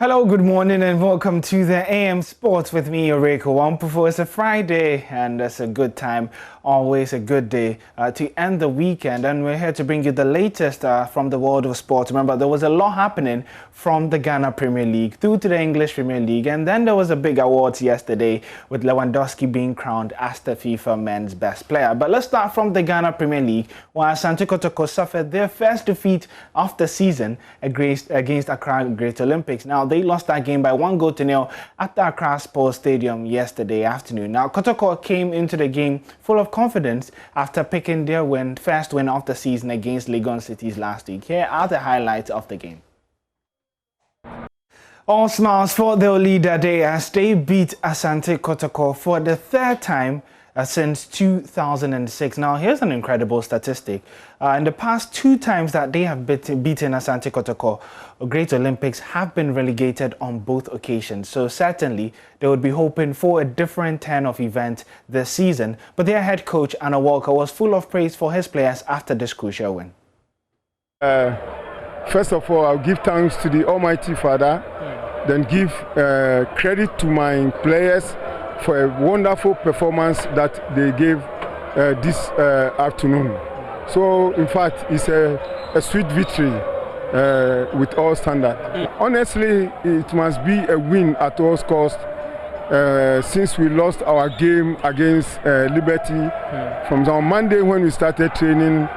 Hello, good morning and welcome to the AM Sports with me, Eureka Wampufo. It's a Friday and it's a good time, always a good day to end the weekend, and we're here to bring you the latest from the world of sports. Remember, there was a lot happening from the Ghana Premier League through to the English Premier League, and then there was a big awards yesterday with Lewandowski being crowned as the FIFA Men's Best Player. But let's start from the Ghana Premier League, where Asante Kotoko suffered their first defeat of the season against Accra Great Olympics. Now, they lost that game by 1-0 at the Accra Sports Stadium yesterday afternoon. Now, Kotoko came into the game full of confidence after picking their first win of the season against Legon Cities last week. Here are the highlights of the game. All smiles for their leader day as they beat Asante Kotoko for the third time since 2006. Now, here's an incredible statistic. In the past 2 times that they have beaten Asante Kotoko, Great Olympics have been relegated on both occasions. So certainly, they would be hoping for a different turn of event this season. But their head coach, Anna Walker, was full of praise for his players after this crucial win. First of all, I'll give thanks to the Almighty Father, then give credit to my players for a wonderful performance that they gave this afternoon. So, in fact, it's a sweet victory with all standard. Honestly, it must be a win at all costs since we lost our game against Liberty. From on Monday when we started training,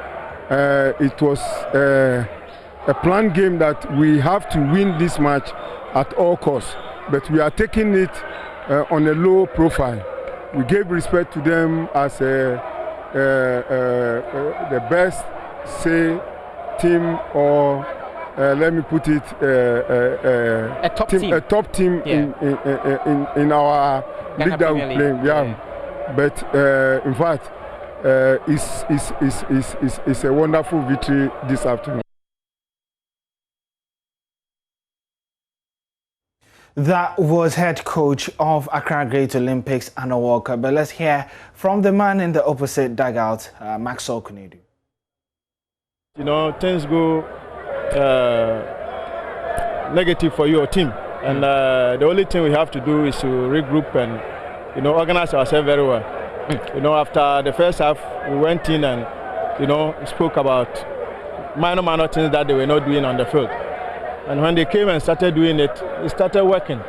it was a planned game that we have to win this match at all costs. But we are taking it on a low profile. We gave respect to them as the best, say, team, or let me put it, a top team in our league that we play. Yeah. But in fact, it's a wonderful victory this afternoon. That was head coach of Accra Great Olympics, Anna Walker. But let's hear from the man in the opposite dugout, Maxwell Kunedu. You know, things go negative for your team. And the only thing we have to do is to regroup and, you know, organize ourselves very well. You know, after the first half, we went in and, you know, spoke about minor things that they were not doing on the field. And when they came and started doing it, it started working.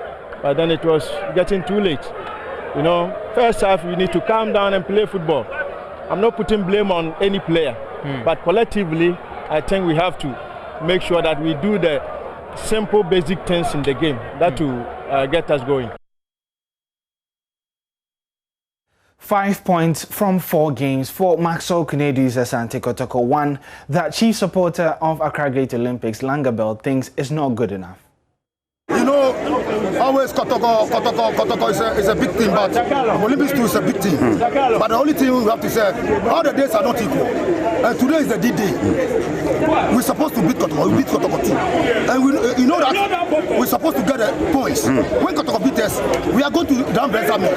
But then it was getting too late. You know, first half, you need to calm down and play football. I'm not putting blame on any player. But collectively, I think we have to make sure that we do the simple, basic things in the game that will get us going. 5 points from 4 games for Maxwell Kunedu's Asante Kotoko. One that chief supporter of Accra Great Olympics, Langabell, thinks is not good enough. You know, always Kotoko is a big team, but Olympics too is a big team. But the only thing we have to say, all the days are not equal. And today is the D-Day. We're supposed to beat Kotoko. We beat Kotoko too. And you know that we're supposed to get the points. When Kotoko beat us, we are going to down Benjamin.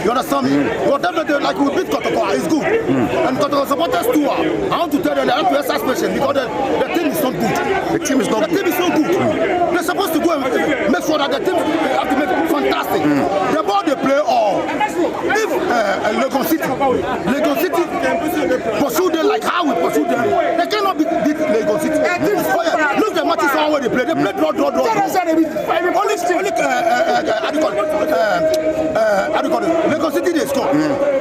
You understand me? Whatever they like, we beat Kotoko, it's good. And Kotoko supporters too. I want to tell them they have to exercise patience because the team is not good. The team is not good. They're supposed to go and make sure that the team have to make it fantastic. The ball they play, or if Legon City pursue them like how we pursue them, they cannot beat Legon City. Look the matches how they play. They play draw. Legon City they score.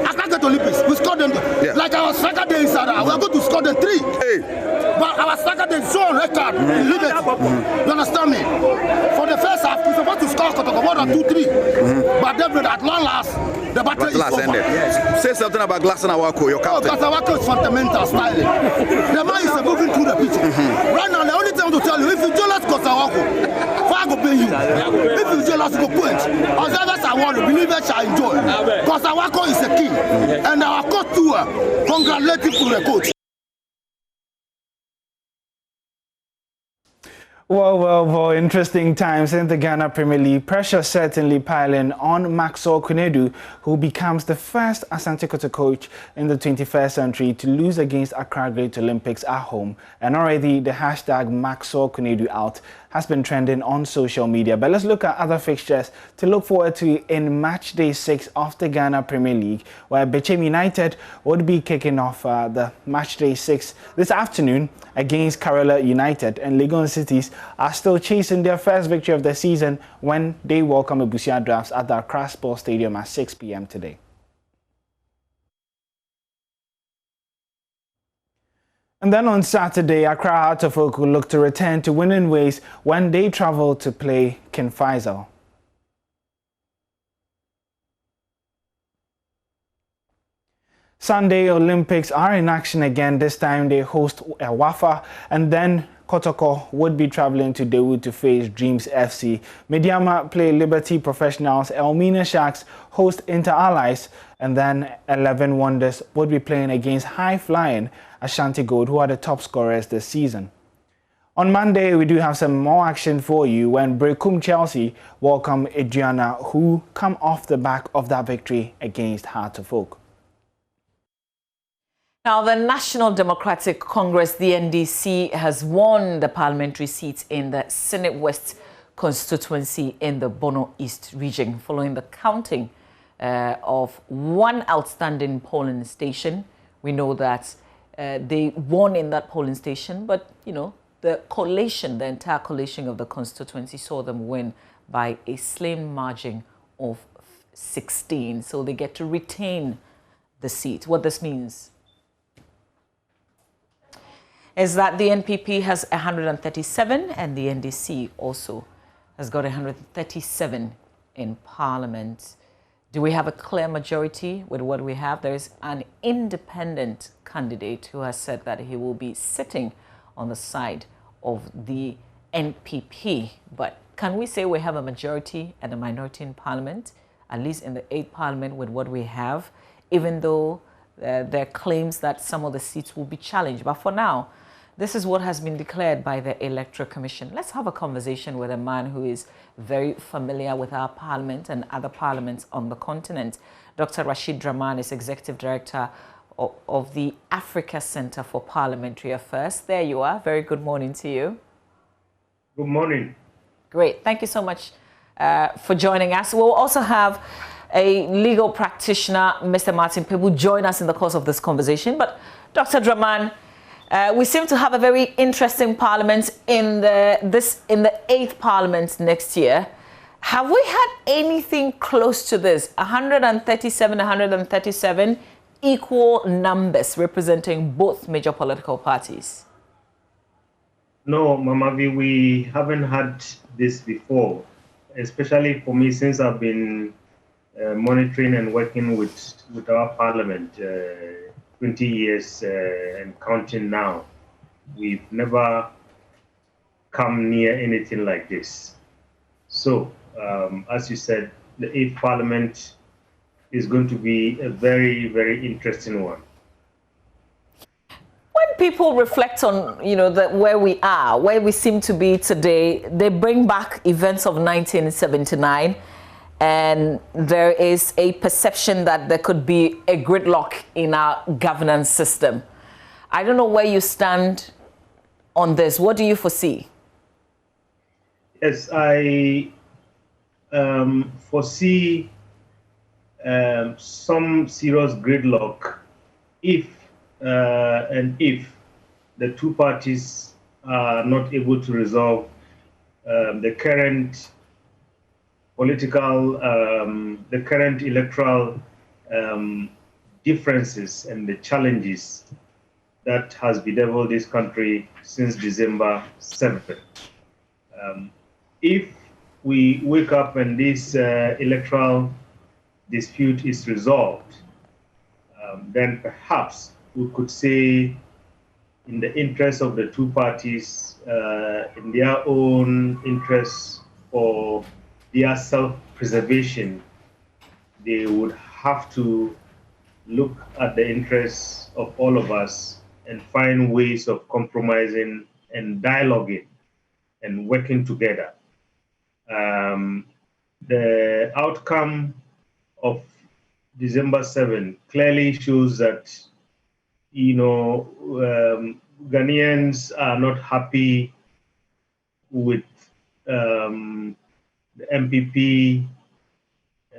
Accra Great Olympics, we score them like our striker day is we are going to score them 3. But our striker day is so record. Leave it. You understand me? For the first half, we're supposed to score Kotoko more than 2-3. But then at long last, the battle is over. Yes. Say something about Glasson Awako, your captain. Glasson Awako is fundamental styling. The man is moving through the pitch. Right now, the only thing I want to tell you, if you jealous Glasson Awako, I go pay you. If you jealous, go quench. Observers I want to believe it shall enjoy. Glasson Awako is the king. And our coach too, congratulations to the coach. Well, interesting times in the Ghana Premier League. Pressure certainly piling on Maxwell Kunedu, who becomes the first Asante Kotoko coach in the 21st century to lose against Accra Great Olympics at home. And already the hashtag Maxwell Kunedu out has been trending on social media. But let's look at other fixtures to look forward to in match day 6 of the Ghana Premier League, where Bechem United would be kicking off the match day 6 this afternoon against Kerala United, and Legon Cities are still chasing their first victory of the season when they welcome Ebusia Drafts at the Accra Sports Stadium at 6 p.m. today. And then on Saturday, Accra Heart of Oak will look to return to winning ways when they travel to play King Faisal. Sunday Olympics are in action again. This time they host Wafa, and then Kotoko would be traveling to Dawood to face Dreams FC. Mediama play Liberty Professionals, Elmina Sharks host Inter Allies, and then 11 Wonders would be playing against high-flying Ashanti Gold, who are the top scorers this season. On Monday, we do have some more action for you when Brekum Chelsea welcome Adriana, who come off the back of that victory against Heart of Oak. Now, the National Democratic Congress, the NDC, has won the parliamentary seats in the Senate West constituency in the Bono East region, following the counting of one outstanding polling station. We know that they won in that polling station, but, you know, the collation, the entire collation of the constituency saw them win by a slim margin of 16. So they get to retain the seat. What this means is that the NPP has 137 and the NDC also has got 137 in Parliament. Do we have a clear majority with what we have? There is an independent candidate who has said that he will be sitting on the side of the NPP. But can we say we have a majority and a minority in Parliament, at least in the 8th Parliament with what we have, even though there are claims that some of the seats will be challenged? But for now, this is what has been declared by the Electoral Commission. Let's have a conversation with a man who is very familiar with our parliament and other parliaments on the continent. Dr. Rashid Draman is Executive Director of the Africa Center for Parliamentary Affairs. There you are. Very good morning to you. Good morning. Great. Thank you so much for joining us. We'll also have a legal practitioner, Mr. Martin Pebu, join us in the course of this conversation. But Dr. Draman, we seem to have a very interesting parliament in the 8th Parliament next year. Have we had anything close to this? 137, equal numbers representing both major political parties? No, Mamavi, we haven't had this before, especially for me, since I've been monitoring and working with our parliament. 20 years and counting now. We've never come near anything like this. So, as you said, the 8th Parliament is going to be a very, very interesting one. When people reflect on, you know, where we are, where we seem to be today, they bring back events of 1979. And there is a perception that there could be a gridlock in our governance system. I don't know where you stand on this. What do you foresee? Yes, I foresee some serious gridlock if the two parties are not able to resolve the current the current electoral differences and the challenges that has bedeviled this country since December 7th. If we wake up and this electoral dispute is resolved, then perhaps we could say, in the interest of the two parties, in their own interests for their self-preservation, they would have to look at the interests of all of us and find ways of compromising and dialoguing and working together. The outcome of December 7 clearly shows that, you know, Ghanaians are not happy with the MPP,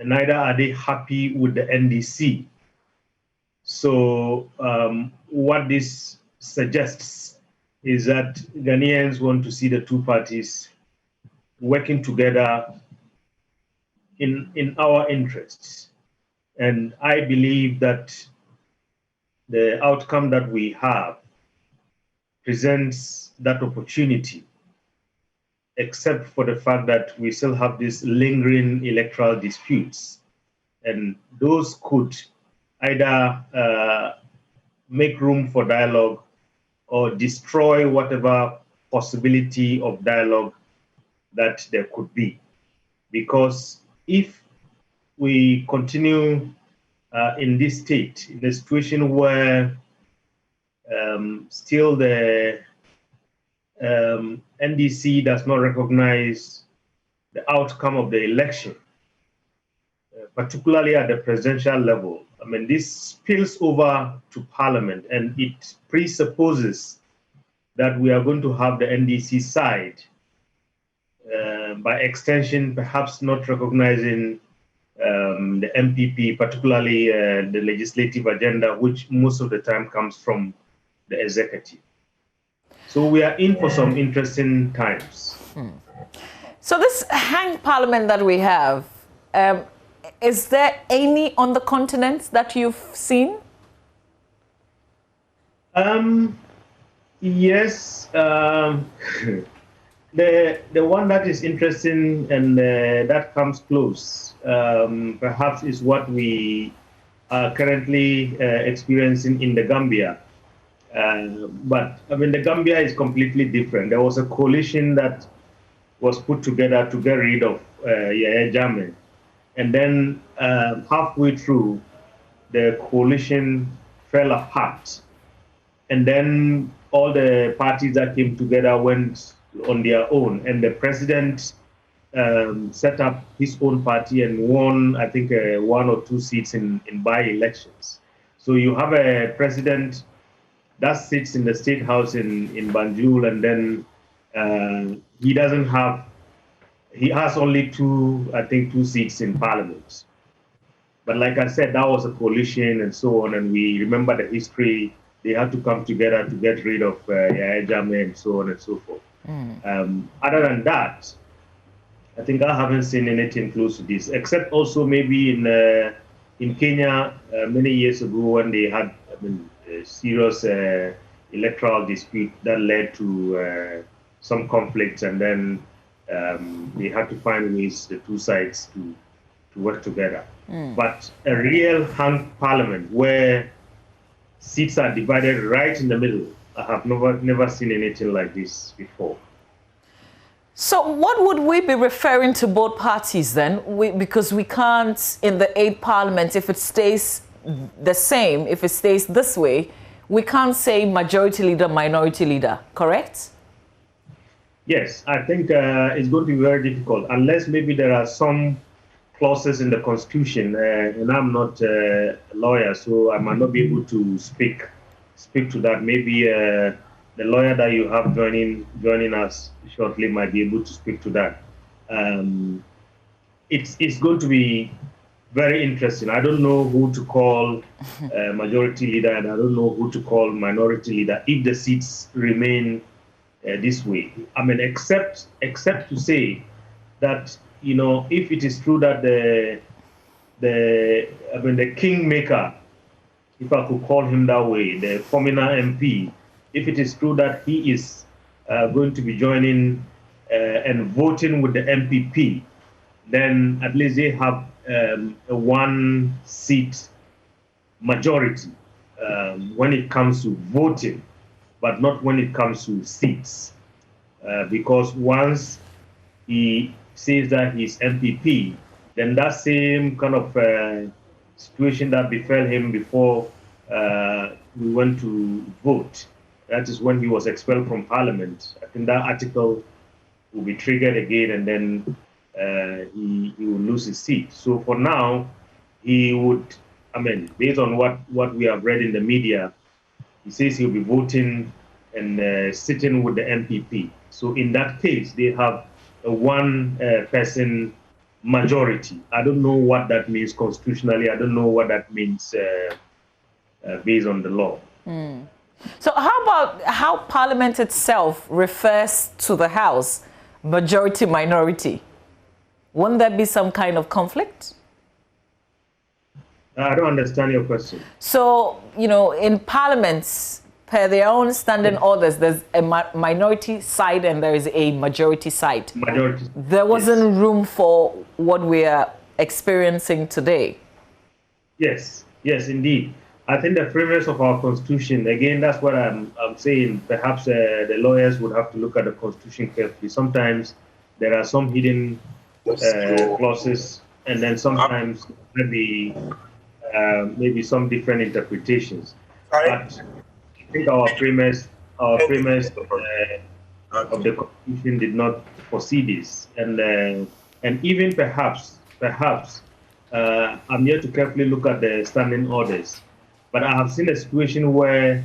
neither are they happy with the NDC. So what this suggests is that Ghanaians want to see the two parties working together in our interests. And I believe that the outcome that we have presents that opportunity, except for the fact that we still have these lingering electoral disputes. And those could either make room for dialogue or destroy whatever possibility of dialogue that there could be. Because if we continue in this state, in a situation where still the NDC does not recognize the outcome of the election, particularly at the presidential level, I mean, this spills over to Parliament, and it presupposes that we are going to have the NDC side, by extension, perhaps not recognizing the MPP, particularly the legislative agenda, which most of the time comes from the executive. So we are in for some interesting times. So this hanged parliament that we have, is there any on the continent that you've seen? Yes. The one that is interesting and that comes close, perhaps, is what we are currently experiencing in the Gambia. But I mean, the Gambia is completely different. There was a coalition that was put together to get rid of Yahya Jammeh. And then halfway through, the coalition fell apart. And then all the parties that came together went on their own. And the president set up his own party and won, I think, 1 or 2 seats in by-elections. So you have a president that sits in the State House in Banjul, and then he has only 2 seats in Parliament. But like I said, that was a coalition and so on, and we remember the history. They had to come together to get rid of Yahya Jammeh and so on and so forth. Other than that, I think I haven't seen anything close to this, except also maybe in Kenya many years ago when they had a serious electoral dispute that led to some conflicts, and then they had to find ways, the two sides, to work together. But a real hung parliament where seats are divided right in the middle, I have never seen anything like this before. So what would we be referring to both parties then? Because we can't, in the 8th Parliament, if it stays the same, if it stays this way, we can't say majority leader, minority leader, correct? Yes, I think it's going to be very difficult, unless maybe there are some clauses in the Constitution, and I'm not a lawyer, so I might not be able to speak to that. Maybe the lawyer that you have joining us shortly might be able to speak to that. It's going to be very interesting. I don't know who to call majority leader, and I don't know who to call minority leader if the seats remain this way. I mean, except to say that, you know, if it is true that the kingmaker, if I could call him that way, the former MP, if it is true that he is going to be joining and voting with the MPP, then at least they have a 1-seat majority when it comes to voting, but not when it comes to seats. Because once he says that he's MPP, then that same kind of situation that befell him before we went to vote, that is when he was expelled from Parliament. I think that article will be triggered again, and then he will lose his seat. So for now, he would, I mean, based on what we have read in the media, he says he'll be voting sitting with the MPP. So in that case, they have a one-person majority. I don't know what that means constitutionally. I don't know what that means based on the law. So how about how Parliament itself refers to the House, majority, minority? Wouldn't there be some kind of conflict? I don't understand your question. So, you know, in parliaments, per their own standing orders, there's a minority side and there is a majority side. Majority. There wasn't room for what we are experiencing today. Yes, yes, indeed. I think the premise of our constitution, again, that's what I'm saying. Perhaps the lawyers would have to look at the constitution carefully. Sometimes there are some hidden clauses, and then sometimes maybe some different interpretations. But I think our premise of the constitution did not foresee this, and even perhaps I'm here to carefully look at the standing orders. But I have seen a situation where,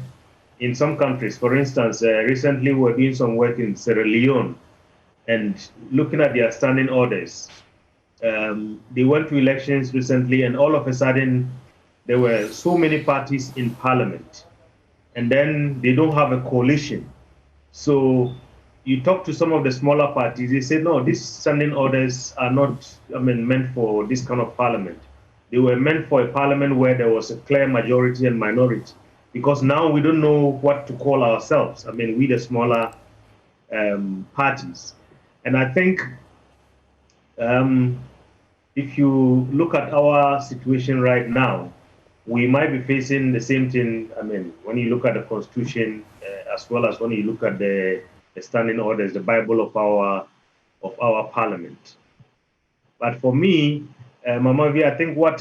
in some countries, for instance, recently we're doing some work in Sierra Leone, and looking at their standing orders. They went to elections recently, and all of a sudden, there were so many parties in parliament, and then they don't have a coalition. So you talk to some of the smaller parties, they say, no, these standing orders are not, meant for this kind of parliament. They were meant for a parliament where there was a clear majority and minority, because now we don't know what to call ourselves. We the smaller parties. And I think if you look at our situation right now, we might be facing the same thing. When you look at the constitution, as well as when you look at the standing orders, the Bible of our parliament. But for me, Mama V, I think what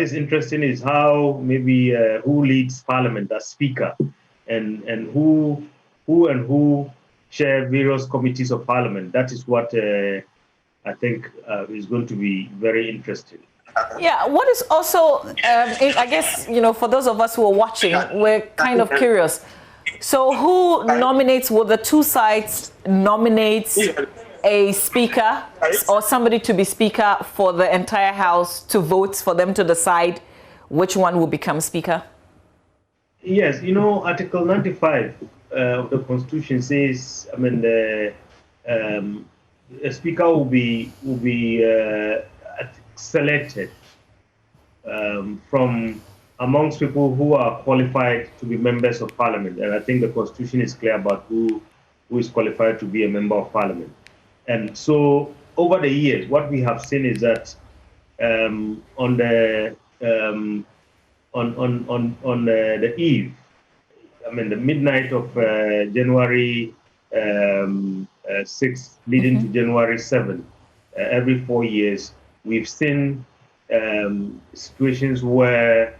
is interesting is how maybe who leads parliament as speaker, and who share various committees of parliament. That is what I think is going to be very interesting. Yeah, what is also, I guess, for those of us who are watching, we're kind of curious. So who nominates, will the two sides nominate a speaker or somebody to be speaker for the entire House to vote for them to decide which one will become speaker? Yes, Article 95 of the Constitution says, a speaker will be selected from amongst people who are qualified to be members of parliament. And I think the Constitution is clear about who is qualified to be a member of parliament. And so over the years, what we have seen is that on the eve, the midnight of January 6th, leading to January 7th, every 4 years, we've seen situations where,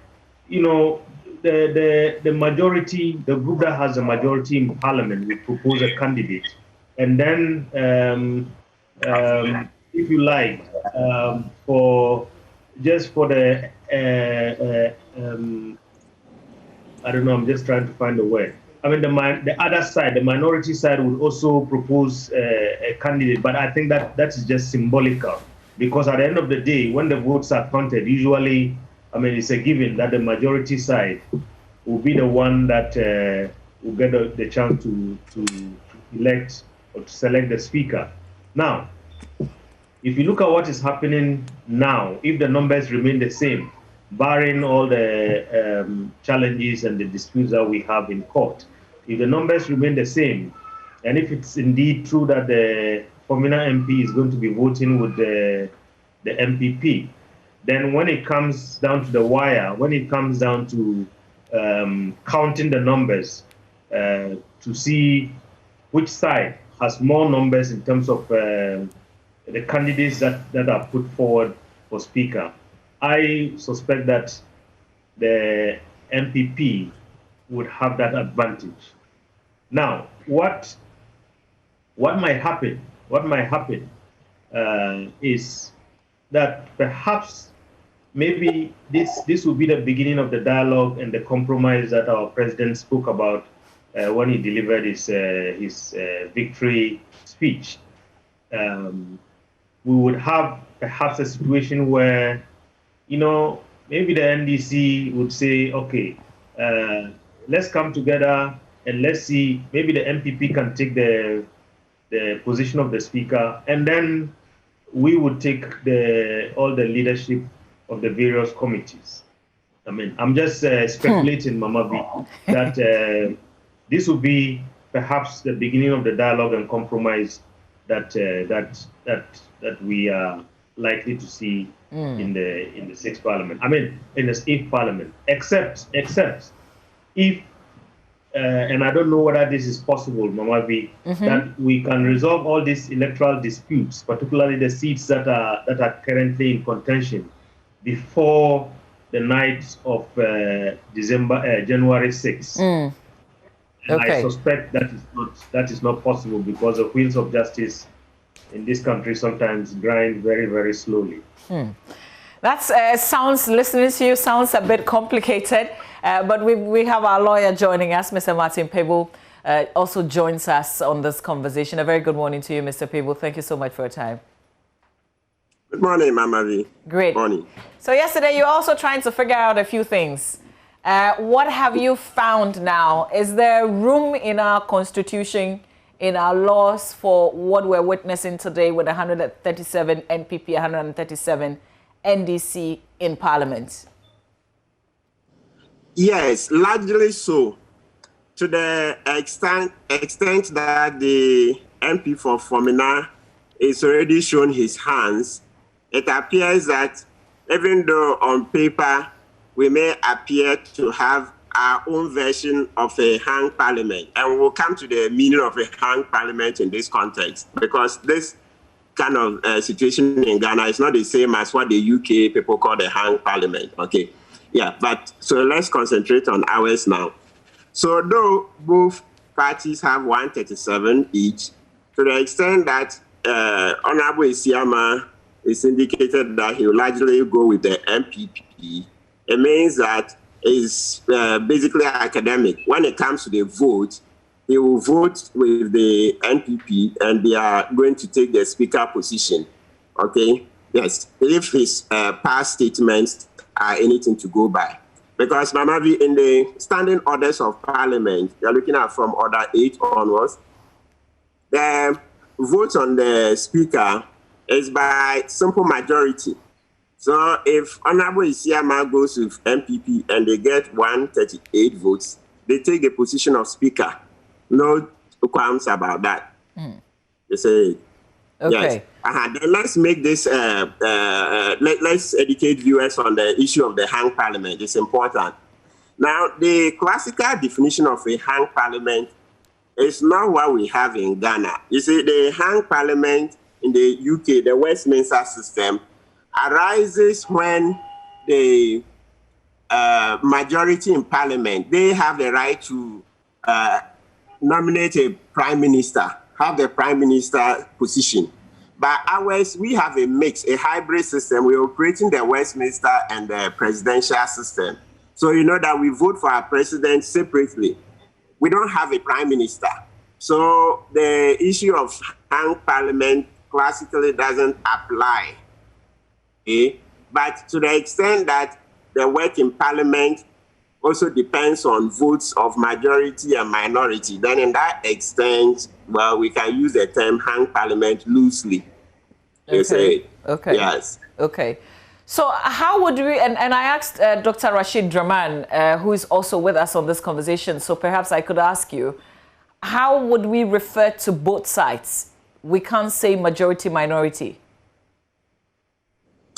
the majority, the group that has a majority in parliament will propose a candidate. And then, if you like, for the, I don't know, I'm just trying to find a word. The other side, the minority side, would also propose a candidate, but I think that is just symbolical, because at the end of the day, when the votes are counted, usually, it's a given that the majority side will be the one that will get the chance to elect or to select the speaker. Now, if you look at what is happening now, if the numbers remain the same, barring all the challenges and the disputes that we have in court, if the numbers remain the same, and if it's indeed true that the Formula MP is going to be voting with the MPP, then when it comes down to the wire, when it comes down to counting the numbers to see which side has more numbers in terms of the candidates that are put forward for speaker, I suspect that the MPP would have that advantage. Now, what might happen? What might happen is that perhaps maybe this will be the beginning of the dialogue and the compromise that our president spoke about when he delivered his victory speech. We would have perhaps a situation where, maybe the NDC would say, okay, let's come together and let's see, maybe the MPP can take the position of the speaker, and then we would take all the leadership of the various committees. I mean, I'm just speculating, Mama V, that this will be perhaps the beginning of the dialogue and compromise that we are likely to see in the sixth parliament. I mean, in the eighth parliament, except if, and I don't know whether this is possible, Mama V, that we can resolve all these electoral disputes, particularly the seats that are currently in contention, before the night of January 6th. Okay. I suspect that is not possible because the wheels of justice in this country sometimes grind very, very slowly. That sounds, listening to you, sounds a bit complicated, but we have our lawyer joining us, Mr. Martin Peeble, also joins us on this conversation. A very good morning to you, Mr. Peeble. Thank you so much for your time. Good morning, Mama V. Great. Morning. So yesterday you were also trying to figure out a few things. What have you found now? Is there room in our constitution, in our laws, for what we're witnessing today with 137 NPP, 137 NDC in Parliament? Yes, largely so. To the extent that the MP for Fomina is already shown his hands, it appears that even though on paper we may appear to have our own version of a hung parliament, and we'll come to the meaning of a hung parliament in this context, because this kind of situation in Ghana is not the same as what the UK people call the hung parliament. Okay, yeah, but so let's concentrate on ours now. So though both parties have 137 each, to the extent that Honorable Isiama is indicated that he will largely go with the MPP, it means that it's basically academic. When it comes to the vote, he will vote with the NPP and they are going to take the speaker position. Okay? Yes, if his past statements are anything to go by. Because, Mama V, in the standing orders of Parliament, you're looking at from Order 8 onwards, the vote on the speaker is by simple majority. So if Honorable Isiama goes with MPP and they get 138 votes, they take the position of speaker. No qualms about that. They say, okay. Yes. Then let's make this, let's educate viewers on the issue of the hung parliament. It's important. Now, the classical definition of a hung parliament is not what we have in Ghana. You see, the hung parliament in the UK, the Westminster system, arises when the majority in parliament, they have the right to nominate a prime minister, have the prime minister position. But ours, we have a mix, a hybrid system. We're operating the Westminster and the presidential system. So you know that we vote for our president separately. We don't have a prime minister. So the issue of hung parliament classically doesn't apply. Okay? But to the extent that the work in parliament also depends on votes of majority and minority, then in that extent, well, we can use the term hung parliament loosely. Okay. Okay. Yes. Okay. So how would we, and I asked Dr. Rashid Draman, who is also with us on this conversation, so perhaps I could ask you, how would we refer to both sides? We can't say majority, minority.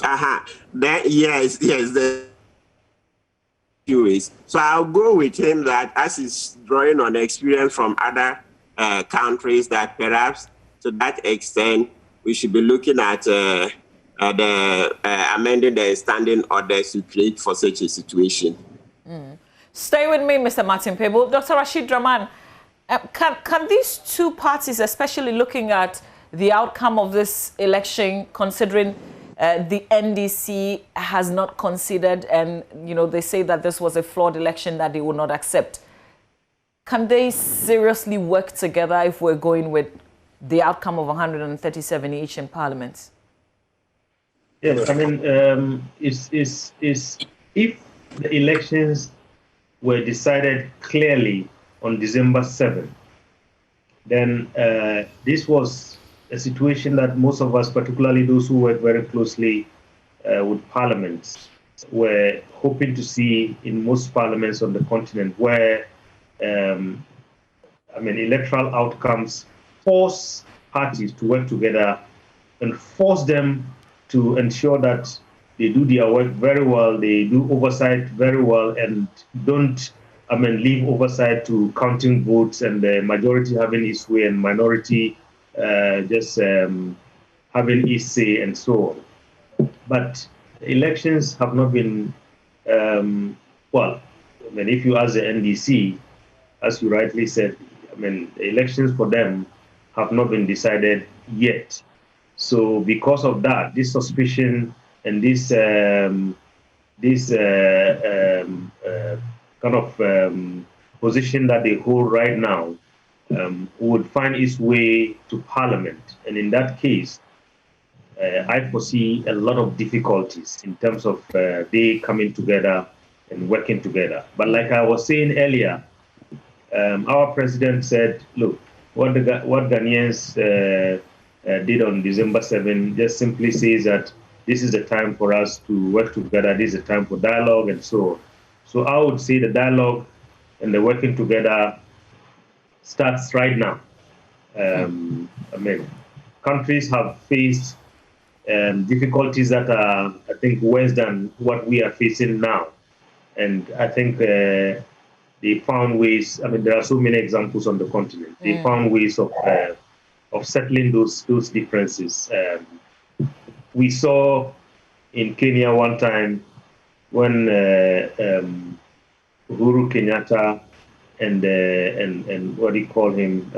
Yes, the issue is. So I'll go with him that as he's drawing on experience from other countries, that perhaps to that extent, we should be looking at amending the standing orders to create for such a situation. Stay with me, Mr. Martin Peeble. Dr. Rashid Draman, can these two parties, especially looking at the outcome of this election, considering the NDC has not considered, and they say that this was a flawed election that they will not accept. Can they seriously work together if we're going with the outcome of 137 each in Parliament? Yes, I mean, if the elections were decided clearly on December 7th, then this was a situation that most of us, particularly those who work very closely with parliaments, were hoping to see in most parliaments on the continent, where electoral outcomes force parties to work together and force them to ensure that they do their work very well, they do oversight very well, and don't leave oversight to counting votes and the majority having its way and minority just having its say and so on. But elections have not been, if you ask the NDC, as you rightly said, the elections for them have not been decided yet. So because of that, this suspicion and this position that they hold right now would find its way to Parliament. And in that case, I foresee a lot of difficulties in terms of they coming together and working together. But like I was saying earlier, our president said, look, what Ghanaians did on December 7 just simply says that this is the time for us to work together, this is the time for dialogue and so on. So I would say the dialogue and the working together starts right now. Countries have faced difficulties that are, I think, worse than what we are facing now. And I think they found ways, there are so many examples on the continent. They found ways of settling those differences. We saw in Kenya one time when Uhuru Kenyatta and what do you call him,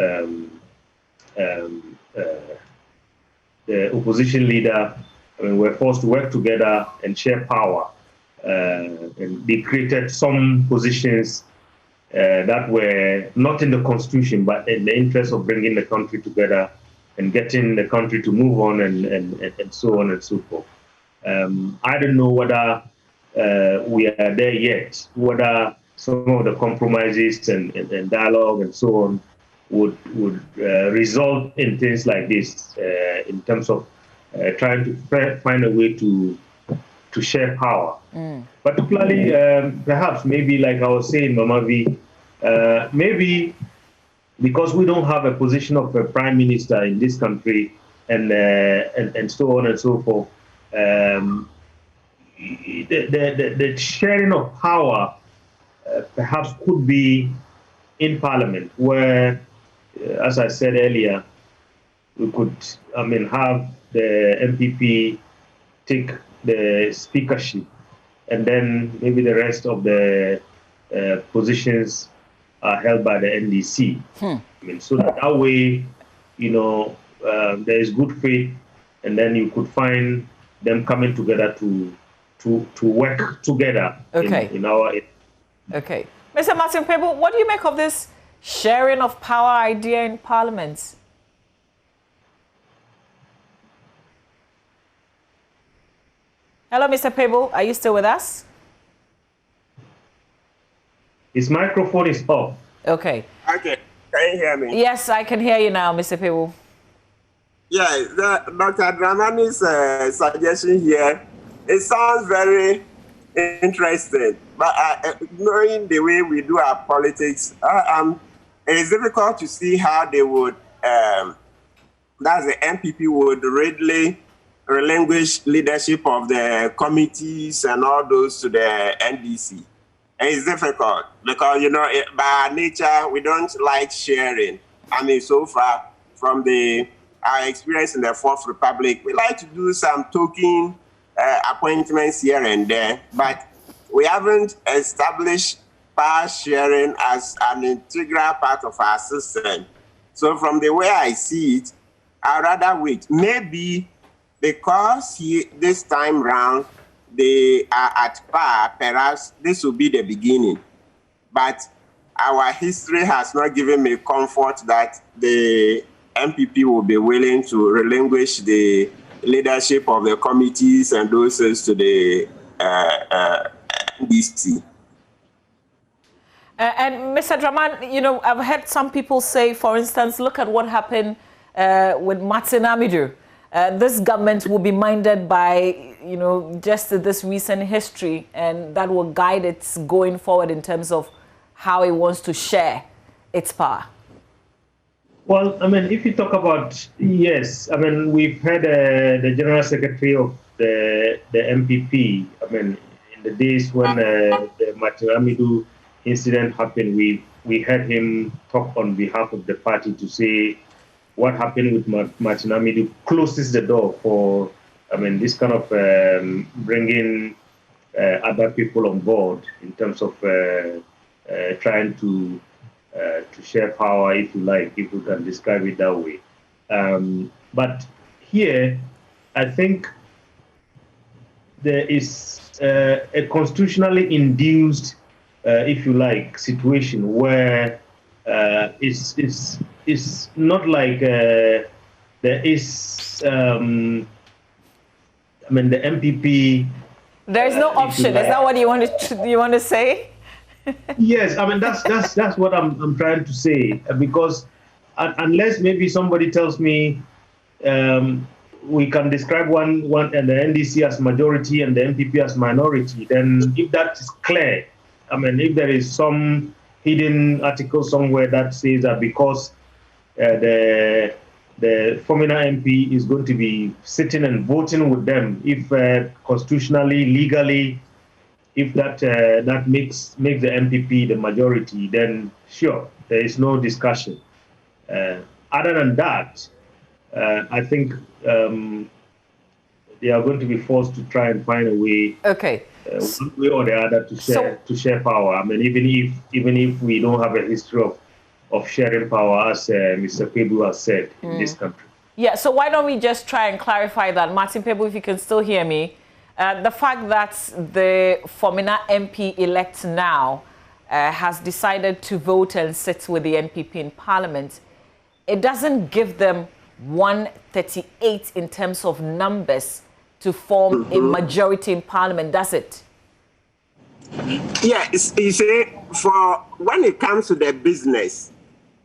the opposition leader, were forced to work together and share power. And they created some positions that were not in the constitution, but in the interest of bringing the country together and getting the country to move on and so on and so forth. I don't know whether we are there yet, whether some of the compromises and dialogue and so on would result in things like this in terms of trying to find a way to share power. Particularly, perhaps, maybe like I was saying, Mama V, maybe because we don't have a position of a prime minister in this country and so on and so forth, the sharing of power perhaps could be in Parliament, where, as I said earlier, we could, have the MPP take the speakership, and then maybe the rest of the positions are held by the NDC. So that way, there is good faith, and then you could find them coming together to work together. Okay. In our. Okay, Mr. Martin Pebo, what do you make of this sharing of power idea in Parliament? Hello, Mr. Pebo, are you still with us? His microphone is off. Okay. Okay, can you hear me? Yes, I can hear you now, Mr. Pebo. Yeah, Dr. Dramani's suggestion here, it sounds very interesting, but knowing the way we do our politics, it's difficult to see how they would, that's the MPP would readily relinquish leadership of the committees and all those to the NDC. And it's difficult because, by nature, we don't like sharing. So far from our experience in the Fourth Republic, we like to do some token appointments here and there, but we haven't established power sharing as an integral part of our system. So from the way I see it, I'd rather wait. Maybe because this time round they are at par, perhaps this will be the beginning. But our history has not given me comfort that the MPP will be willing to relinquish the leadership of the committees and those to the NDC. And Mr. Draman, you know, I've heard some people say, for instance, look at what happened with Martin Amidu. This government will be minded by, you know, just this recent history, and that will guide its going forward in terms of how it wants to share its power. Well, I mean, if you talk about, yes, I mean, we've had the General Secretary of the MPP. I mean, in the days when the Martin Amidu incident happened, we had him talk on behalf of the party to say what happened with Martin Amidu closes the door for, I mean, this kind of bringing other people on board in terms of trying to share power, if you like, if we can describe it that way. But here, I think there is a constitutionally induced, if you like, situation where it's not like there is, I mean, the MPP. There is no option. Is that what you want to say? Yes, I mean that's what I'm trying to say, because unless maybe somebody tells me we can describe one and the NDC as majority and the MPP as minority, then if that is clear, I mean, if there is some hidden article somewhere that says that because the Formina MP is going to be sitting and voting with them, if constitutionally, legally, if that makes the MPP the majority, then sure, there is no discussion. Other than that, I think they are going to be forced to try and find a way, one way or the other, to share power. I mean, even if we don't have a history of sharing power, as Mr. Pebu has said, in this country. Yeah. So why don't we just try and clarify that, Martin Pebu, if you can still hear me. The fact that the Formina MP elect now has decided to vote and sit with the NPP in Parliament, it doesn't give them 138 in terms of numbers to form a majority in Parliament, does it? Yeah, you see, for when it comes to the business,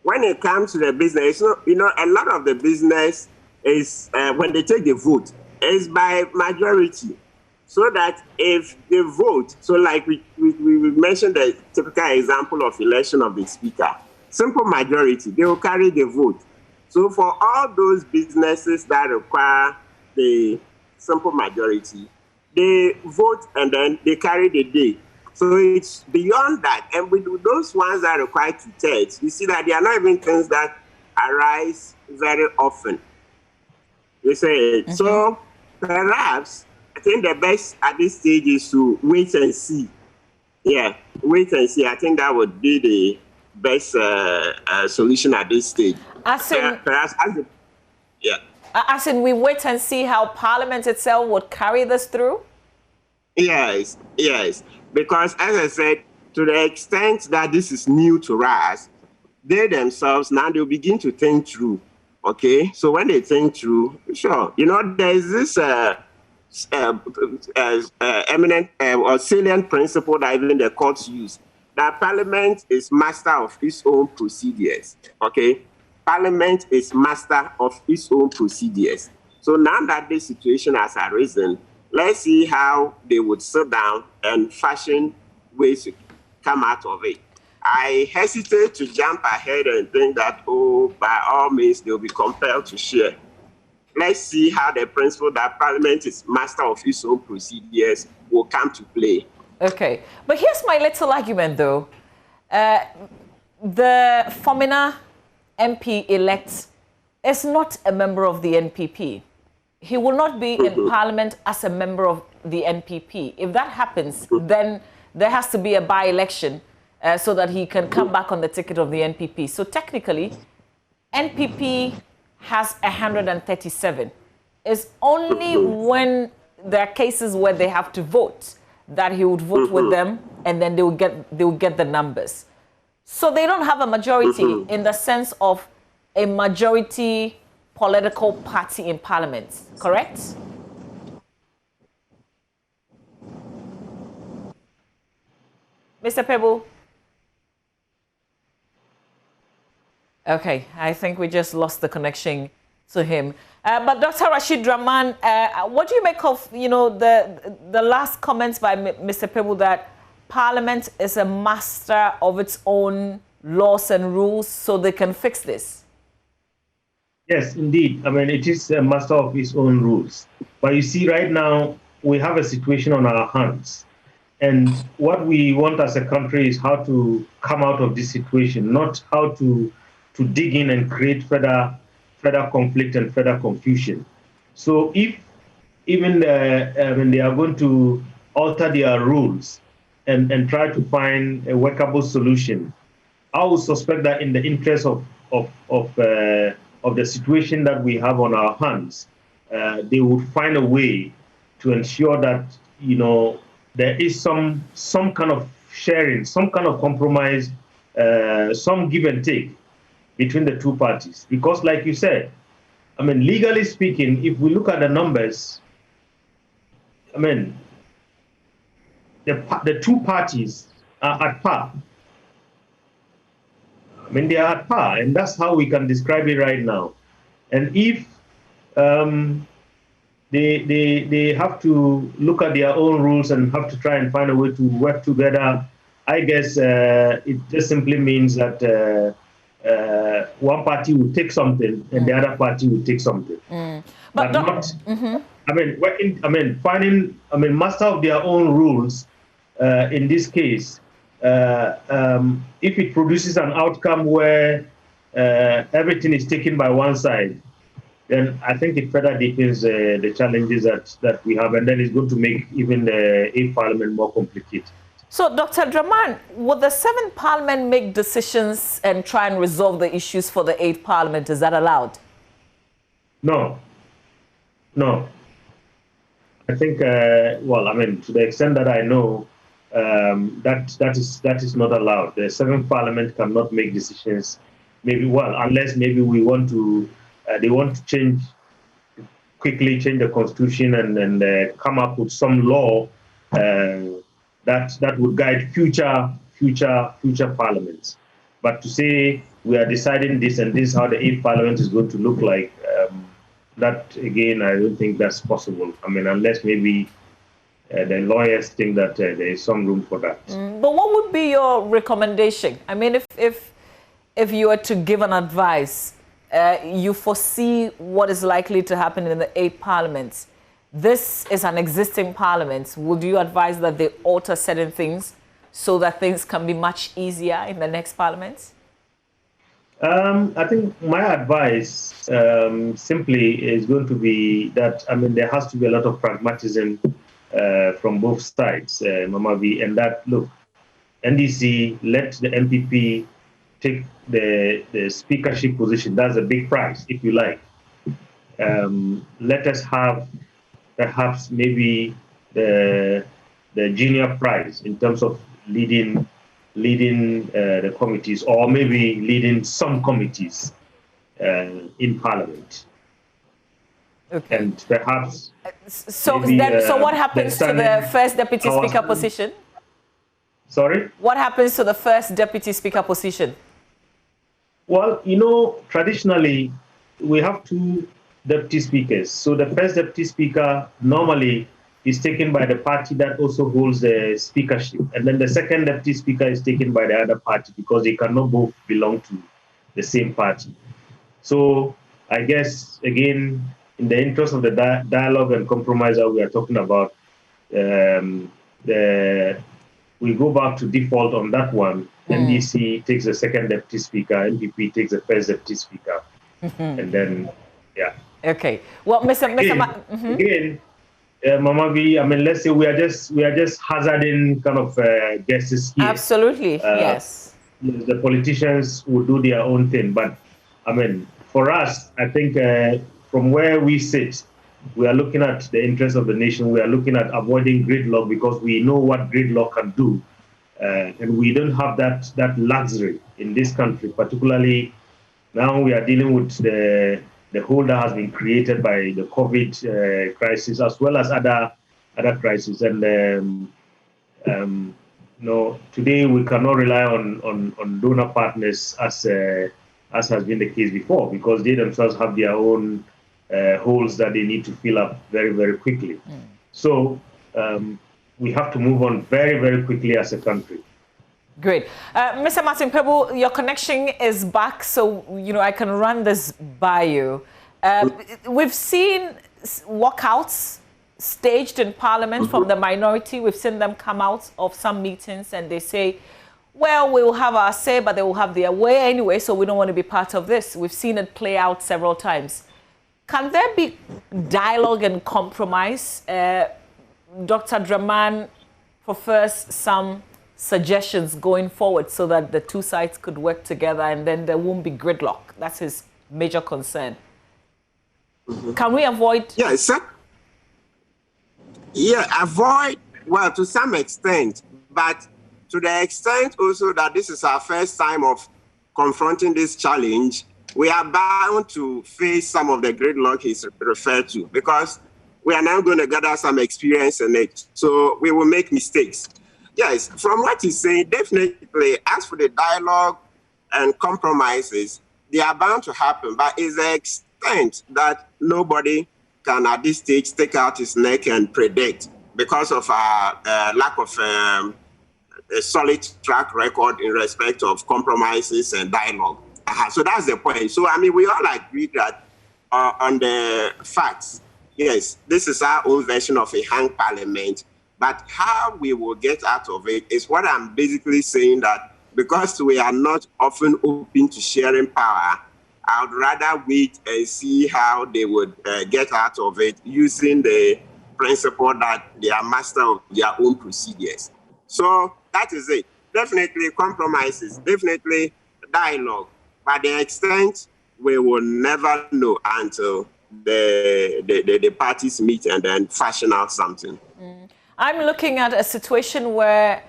you know, a lot of the business is when they take the vote is by majority. So that if they vote, so like we mentioned the typical example of election of the speaker, simple majority, they will carry the vote. So for all those businesses that require the simple majority, they vote and then they carry the day. So it's beyond that. And with those ones that require 2/3, you see that they are not even things that arise very often. You say, so perhaps I think the best at this stage is to wait and see. Yeah, wait and see. I think that would be the best solution at this stage. As in, we wait and see how Parliament itself would carry this through? Yes. Because as I said, to the extent that this is new to us, they themselves, now they'll begin to think through. Okay? So when they think through, sure, you know, there's this eminent or salient principle that even the courts use, that Parliament is master of its own procedures. Okay, Parliament is master of its own procedures. So now that this situation has arisen, let's see how they would sit down and fashion ways to come out of it. I hesitate to jump ahead and think that, by all means, they'll be compelled to share. Let's see how the principle that Parliament is master of its own procedures will come to play. Okay, but here's my little argument, though. The Formina MP elect is not a member of the NPP. He will not be in Parliament as a member of the NPP. If that happens, then there has to be a by-election so that he can come back on the ticket of the NPP. So technically, NPP has 137. it's only when there are cases where they have to vote that he would vote with them, and then they will get the numbers. So they don't have a majority in the sense of a majority political party in Parliament, correct? Mr. Pebble? Okay, I think we just lost the connection to him. But Dr. Rashid Rahman, what do you make of, the last comments by Mr. Pebble that Parliament is a master of its own laws and rules, so they can fix this? Yes, indeed. I mean, it is a master of its own rules. But you see, right now, we have a situation on our hands. And what we want as a country is how to come out of this situation, not how to dig in and create further conflict and further confusion. So if even when they are going to alter their rules and try to find a workable solution, I would suspect that in the interest of the situation that we have on our hands, they would find a way to ensure that there is some kind of sharing, some kind of compromise, some give and take between the two parties. Because like you said, I mean, legally speaking, if we look at the numbers, I mean, the two parties are at par. I mean, they are at par, and that's how we can describe it right now. And if they have to look at their own rules and have to try and find a way to work together, I guess it just simply means that one party will take something and the other party will take something. But not, finding, master of their own rules in this case, if it produces an outcome where everything is taken by one side, then I think it further deepens the challenges that we have, and then it's going to make even the 8th Parliament more complicated. So, Dr. Draman, would the 7th Parliament make decisions and try and resolve the issues for the 8th Parliament? Is that allowed? No. I think, to the extent that I know, that is not allowed. The 7th Parliament cannot make decisions, unless maybe we want to, they want to quickly change the constitution and come up with some law that would guide future parliaments. But to say we are deciding this and this is how the 8th Parliament is going to look like, that again, I don't think that's possible. I mean, unless maybe the lawyers think that there is some room for that. But what would be your recommendation? I mean, if you were to give an advice, you foresee what is likely to happen in the 8th Parliament. This is an existing parliament. Would you advise that they alter certain things so that things can be much easier in the next parliament? I think my advice simply is going to be that, there has to be a lot of pragmatism from both sides, Mama V, and that, look, NDC, let the MPP take the speakership position. That's a big prize, if you like. Let us have perhaps maybe the junior prize in terms of leading the committees, or maybe leading some committees in Parliament. Okay. And perhaps. So what happens to the first deputy speaker position? Sorry? What happens to the first deputy speaker position? Well, traditionally we have two deputy speakers. So the first deputy speaker normally is taken by the party that also holds the speakership. And then the second deputy speaker is taken by the other party because they cannot both belong to the same party. So I guess, again, in the interest of the dialogue and compromise that we are talking about, we go back to default on that one. NDC takes the second deputy speaker, NPP takes the first deputy speaker. And then, yeah. Okay. Well, Again, Mama V, let's say we are just hazarding kind of guesses here. Absolutely, yes. The politicians will do their own thing, but for us, I think from where we sit, we are looking at the interests of the nation. We are looking at avoiding gridlock because we know what gridlock can do. And we don't have that luxury in this country, particularly now we are dealing with the hole that has been created by the COVID crisis, as well as other crises. And today we cannot rely on donor partners as has been the case before, because they themselves have their own holes that they need to fill up very, very quickly. So we have to move on very, very quickly as a country. Great. Mr. Martin Pebble, your connection is back, so I can run this by you. We've seen walkouts staged in Parliament from the minority. We've seen them come out of some meetings and they say, well, we will have our say, but they will have their way anyway, so we don't want to be part of this. We've seen it play out several times. Can there be dialogue and compromise? Dr. Draman prefers some suggestions going forward so that the two sides could work together and then there won't be gridlock. That's his major concern. Can we avoid? Yes, sir. Yeah, avoid, well, to some extent, but to the extent also that this is our first time of confronting this challenge, we are bound to face some of the gridlock he's referred to, because we are now going to gather some experience in it. So we will make mistakes. Yes, from what he's saying, definitely, as for the dialogue and compromises, they are bound to happen, but it's the extent that nobody can at this stage stick out his neck and predict because of our lack of a solid track record in respect of compromises and dialogue. So that's the point. So, I mean, we all agree that on the facts, yes, this is our own version of a hung parliament, but how we will get out of it is what I'm basically saying, that because we are not often open to sharing power, I would rather wait and see how they would get out of it using the principle that they are master of their own procedures. So that is it. Definitely compromises, definitely dialogue. But the extent, we will never know until the parties meet and then fashion out something. I'm looking at a situation where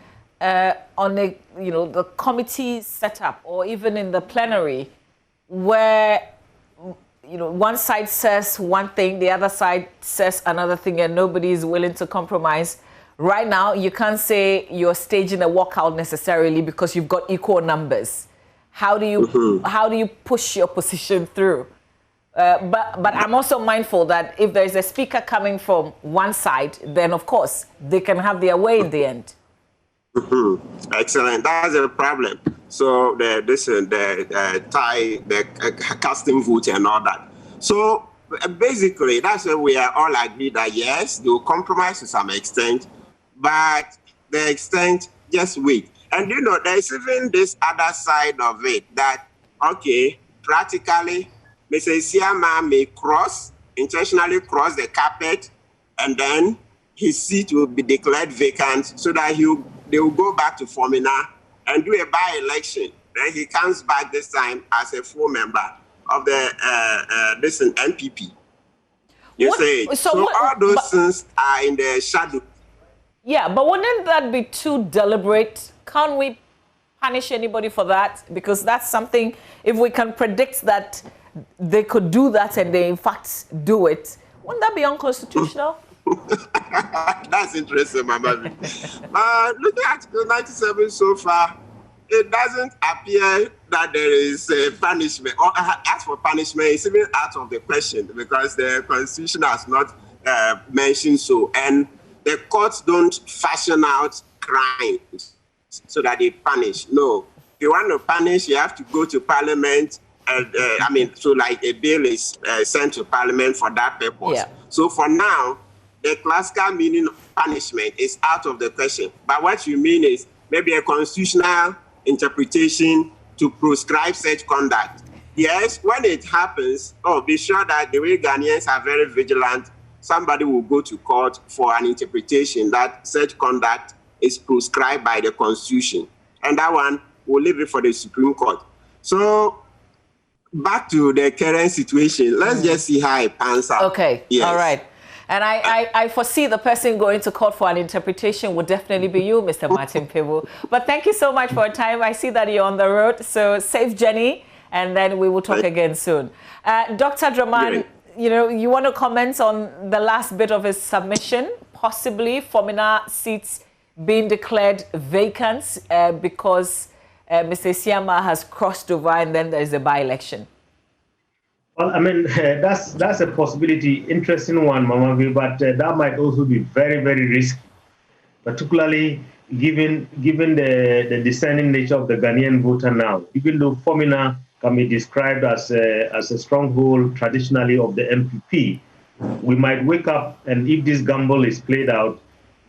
on the committee setup or even in the plenary, where one side says one thing, the other side says another thing, and nobody is willing to compromise. Right now, you can't say you're staging a walkout necessarily because you've got equal numbers. How do you push your position through? But I'm also mindful that if there's a speaker coming from one side, then of course they can have their way in the end. Excellent. That's a problem. So the casting vote and all that. So basically, that's where we are all agreed that yes, they will compromise to some extent, but the extent, just wait. And there's even this other side of it that, okay, practically, Mr. Siama may intentionally cross the carpet, and then his seat will be declared vacant so that they will go back to Formina and do a by-election. Then he comes back this time as a full member of the NPP. So all those things are in the shadow. Yeah, but wouldn't that be too deliberate? Can't we punish anybody for that? Because that's something, if we can predict that they could do that and they in fact do it, wouldn't that be unconstitutional? That's interesting, Mama. Looking at the 97 so far, it doesn't appear that there is a punishment. Or as for punishment, it's even out of the question because the Constitution has not mentioned so. And the courts don't fashion out crimes so that they punish. No. If you want to punish, you have to go to Parliament. So like a bill is sent to Parliament for that purpose. Yeah. So for now, the classical meaning of punishment is out of the question. But what you mean is maybe a constitutional interpretation to prescribe such conduct. Yes, when it happens, be sure that the way Ghanaians are very vigilant, somebody will go to court for an interpretation that such conduct is prescribed by the Constitution. And that one will leave it for the Supreme Court. So back to the current situation. Let's just see how it pans out. Okay. Yes. All right. And I foresee the person going to court for an interpretation would definitely be you, Mr. Martin Pebu. But thank you so much for your time. I see that you're on the road, so safe journey, and then we will talk again soon. Dr. Draman, you want to comment on the last bit of his submission, possibly Fomina seats being declared vacant because Mr. Siama has crossed over and then there is a by-election? Well, I mean, that's a possibility, interesting one, Mama, but that might also be very, very risky, particularly given the discerning nature of the Ghanaian voter now. Even though Fomina can be described as a stronghold traditionally of the MPP, we might wake up and if this gamble is played out,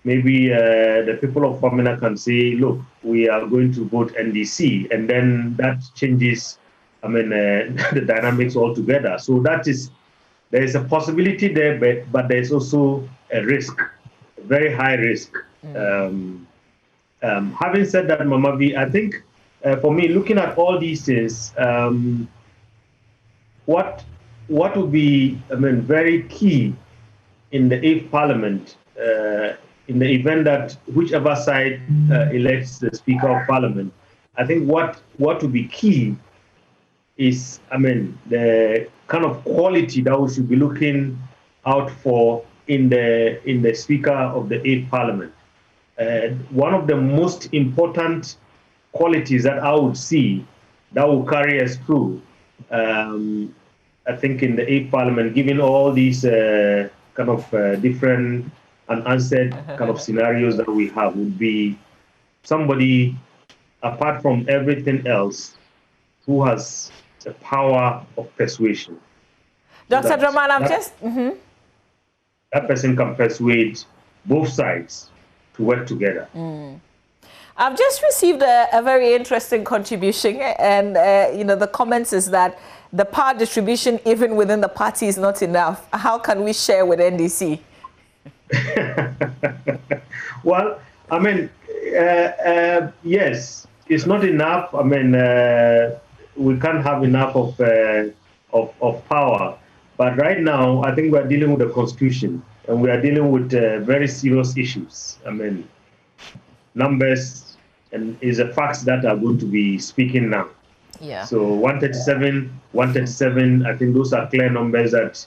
maybe the people of Fomina can say, look, we are going to vote NDC, and then that changes the dynamics altogether. So there is a possibility there, but there's also a risk, a very high risk. Having said that, Mama V, I think for me, looking at all these things, what would be, very key in the 8th Parliament, in the event that whichever side elects the Speaker of Parliament, I think what would be key is, the kind of quality that we should be looking out for in the Speaker of the 8th Parliament. One of the most important qualities that I would see that will carry us through, I think in the 8th Parliament, given all these kind of different unanswered kind of scenarios that we have, would be somebody, apart from everything else, who has the power of persuasion. Dr. Draman, that person can persuade both sides to work together. I've just received a very interesting contribution, and the comments is that the power distribution even within the party is not enough. How can we share with NDC? Well, yes, it's not enough. We can't have enough of power. But right now, I think we are dealing with the Constitution, and we are dealing with very serious issues. Numbers and is the facts that are going to be speaking now. Yeah. So 137, I think those are clear numbers that,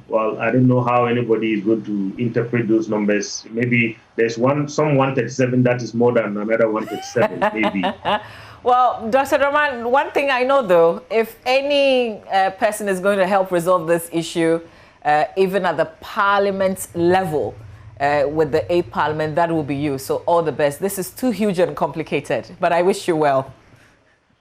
well, I don't know how anybody is going to interpret those numbers. Maybe there's some 137 that is more than another 137, maybe. Well, Dr. Draman, one thing I know, though, if any person is going to help resolve this issue, even at the Parliament level, with the 8th Parliament, that will be you. So all the best. This is too huge and complicated, but I wish you well.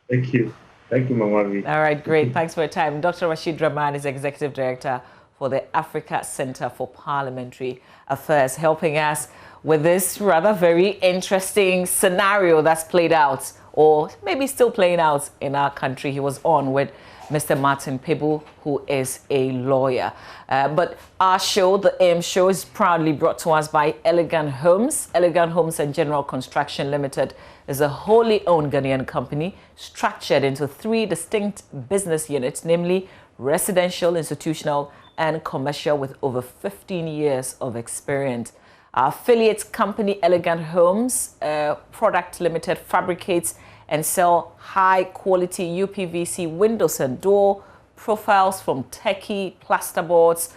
Thank you. Thank you, Mama V. All right, great. Thanks for your time. Dr. Rashid Draman is Executive Director for the Africa Center for Parliamentary Affairs, helping us with this rather very interesting scenario that's played out, or maybe still playing out in our country. He was on with Mr. Martin Pebu, who is a lawyer. But our show, the AM show, is proudly brought to us by Elegant Homes. Elegant Homes and General Construction Limited is a wholly owned Ghanaian company structured into 3 distinct business units, namely residential, institutional, and commercial, with over 15 years of experience. Our affiliate company, Elegant Homes Product Limited, fabricates and sell high-quality UPVC windows and door profiles from Turkey, plasterboards,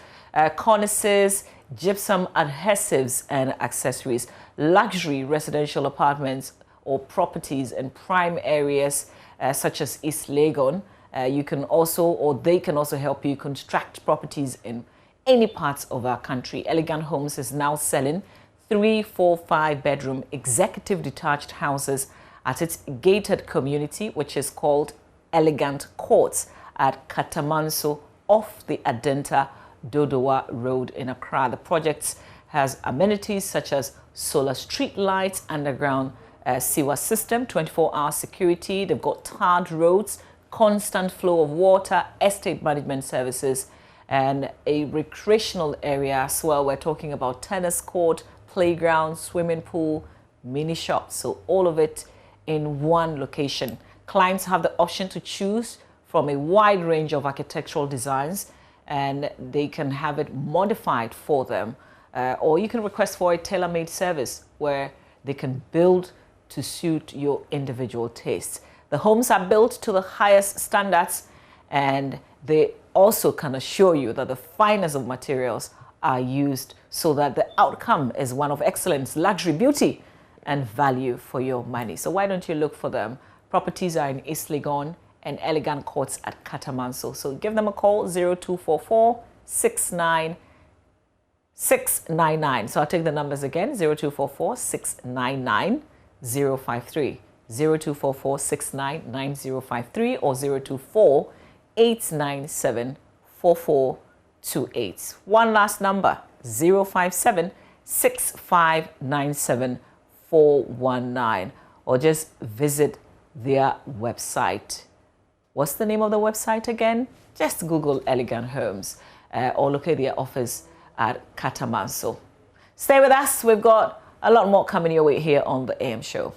cornices, gypsum adhesives, and accessories. Luxury residential apartments or properties in prime areas such as East Legon. You can also, or they can also help you construct properties in any parts of our country. Elegant Homes is now selling 3, 4, 5-bedroom executive detached houses at its gated community, which is called Elegant Courts at Katamanso off the Adenta Dodowa Road in Accra. The project has amenities such as solar street lights, underground sewer system, 24-hour security. They've got tarred roads, constant flow of water, estate management services, and a recreational area as well. We're talking about tennis court, playground, swimming pool, mini shops. So all of it in one location. Clients have the option to choose from a wide range of architectural designs, and they can have it modified for them. Or you can request for a tailor-made service where they can build to suit your individual tastes. The homes are built to the highest standards, and they also can assure you that the finest of materials are used so that the outcome is one of excellence, luxury, beauty, and value for your money. So why don't you look for them? Properties are in East Legon and Elegant Courts at Katamanso. So give them a call, 0244 69 699. So I'll take the numbers again, 0244 699 053, 0244 699 053, or 024 897 4428. One last number, 057 6597 419, or just visit their website. What's the name of the website again? Just Google Elegant Homes, or look at their office at Katamanso. Stay with us. We've got a lot more coming your way here on the AM Show.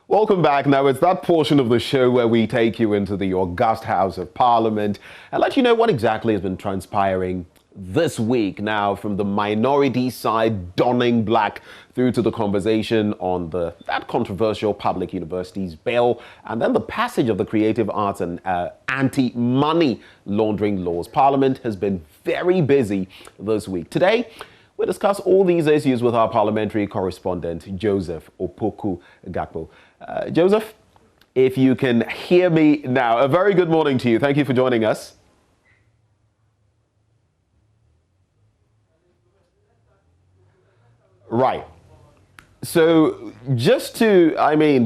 Welcome back. Now, it's that portion of the show where we take you into the august House of Parliament and let you know what exactly has been transpiring this week. Now, from the minority side donning black through to the conversation on that controversial public universities bill, and then the passage of the Creative Arts and anti-money laundering laws. Parliament has been very busy this week. Today, we'll discuss all these issues with our parliamentary correspondent, Joseph Opoku Gakpo. Joseph, if you can hear me now, a very good morning to you. Thank you for joining us. Right. So just to,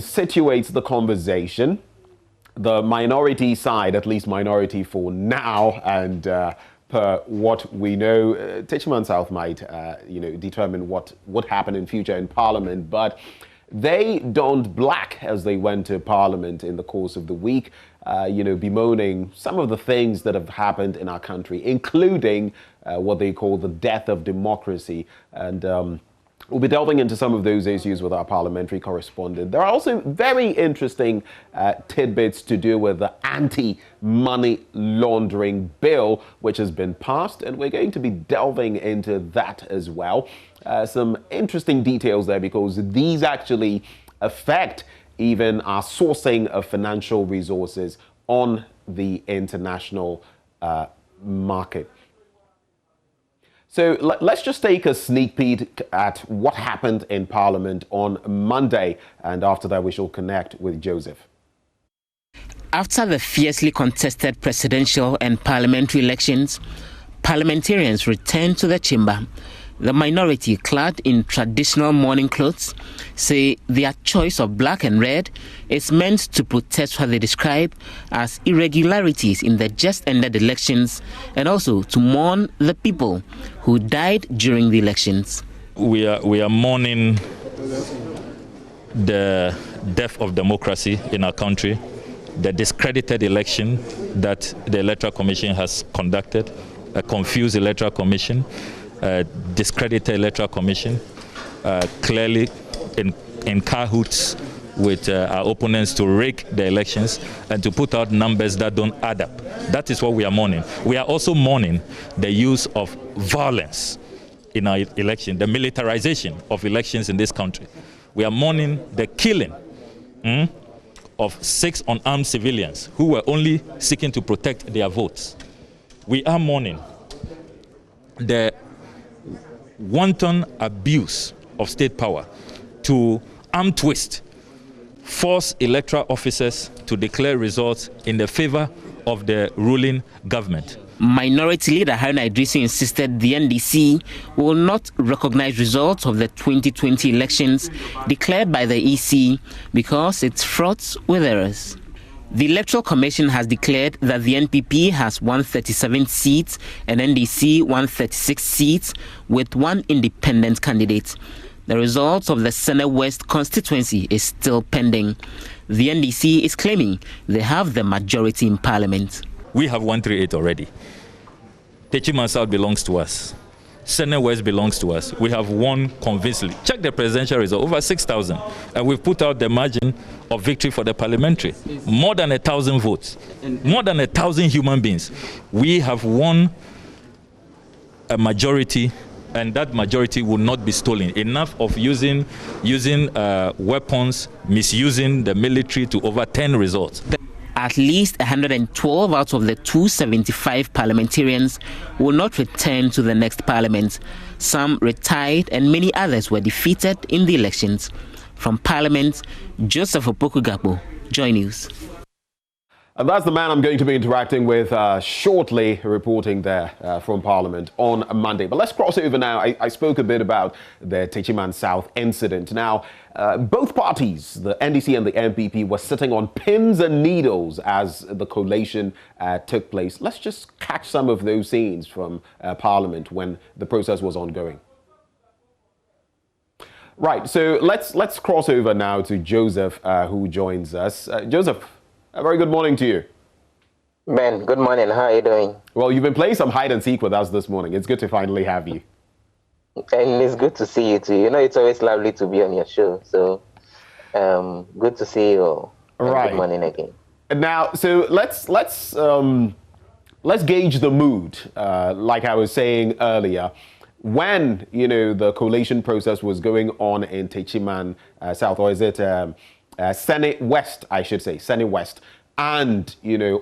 situate the conversation, the minority side, at least minority for now, and per what we know, Titchman South might, determine what would happen in future in Parliament, but they donned black as they went to Parliament in the course of the week, bemoaning some of the things that have happened in our country, including what they call the death of democracy. And we'll be delving into some of those issues with our parliamentary correspondent. There are also very interesting tidbits to do with the anti-money laundering bill, which has been passed, and we're going to be delving into that as well. Some interesting details there, because these actually affect even our sourcing of financial resources on the international market. So let's just take a sneak peek at what happened in Parliament on Monday, and after that we shall connect with Joseph. After the fiercely contested presidential and parliamentary elections, parliamentarians returned to the chamber. The minority, clad in traditional mourning clothes, say their choice of black and red is meant to protest what they describe as irregularities in the just-ended elections, and also to mourn the people who died during the elections. We are mourning the death of democracy in our country, the discredited election that the Electoral Commission has conducted, a confused Electoral Commission, discredited Electoral Commission, clearly in cahoots with our opponents to rig the elections and to put out numbers that don't add up. That is what we are mourning. We are also mourning the use of violence in our election, the militarization of elections in this country. We are mourning the killing of 6 unarmed civilians who were only seeking to protect their votes. We are mourning the wanton abuse of state power to arm twist, force electoral officers to declare results in the favor of the ruling government. Minority leader Haruna Idrisi insisted the NDC will not recognize results of the 2020 elections declared by the EC because it's fraught with errors. The Electoral Commission has declared that the NPP has 137 seats and NDC 136 seats with one independent candidate. The results of the Senate West constituency is still pending. The NDC is claiming they have the majority in Parliament. We have 138 already. Techiman South belongs to us. Senate West belongs to us. We have won convincingly. Check the presidential result, over 6,000. And we've put out the margin of victory for the parliamentary. More than 1,000 votes. More than 1,000 human beings. We have won a majority, and that majority will not be stolen. Enough of using weapons, misusing the military to overturn results. At least 112 out of the 275 parliamentarians will not return to the next parliament. Some retired and many others were defeated in the elections. From Parliament, Joseph Opoku-Gakpo, Joy News. And that's the man I'm going to be interacting with shortly, reporting there from Parliament on Monday. But let's cross over now. I spoke a bit about the Techiman South incident. Now, both parties, the NDC and the NPP, were sitting on pins and needles as the collation took place. Let's just catch some of those scenes from Parliament when the process was ongoing. Right, so let's cross over now to Joseph, who joins us. Joseph, a very good morning to you. Ben, good morning. How are you doing? Well, you've been playing some hide and seek with us this morning. It's good to finally have you. And it's good to see you too. You know, it's always lovely to be on your show. So, good to see you all. Right. Good morning again. Now, so let's gauge the mood. Like I was saying earlier, when the collation process was going on in Techiman South, or is it Senate West, I should say, Senate West, and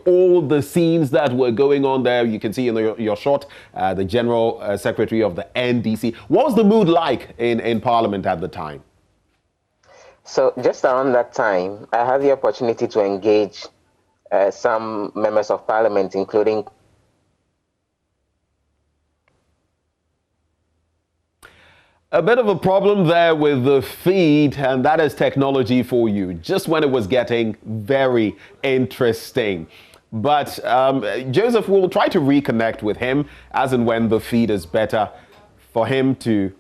all the scenes that were going on there. You can see in your shot the General Secretary of the NDC. What was the mood like in Parliament at the time? So just around that time, I had the opportunity to engage some members of Parliament, including a bit of a problem there with the feed, and that is technology for you, just when it was getting very interesting. But Joseph will try to reconnect with him as and when the feed is better for him to,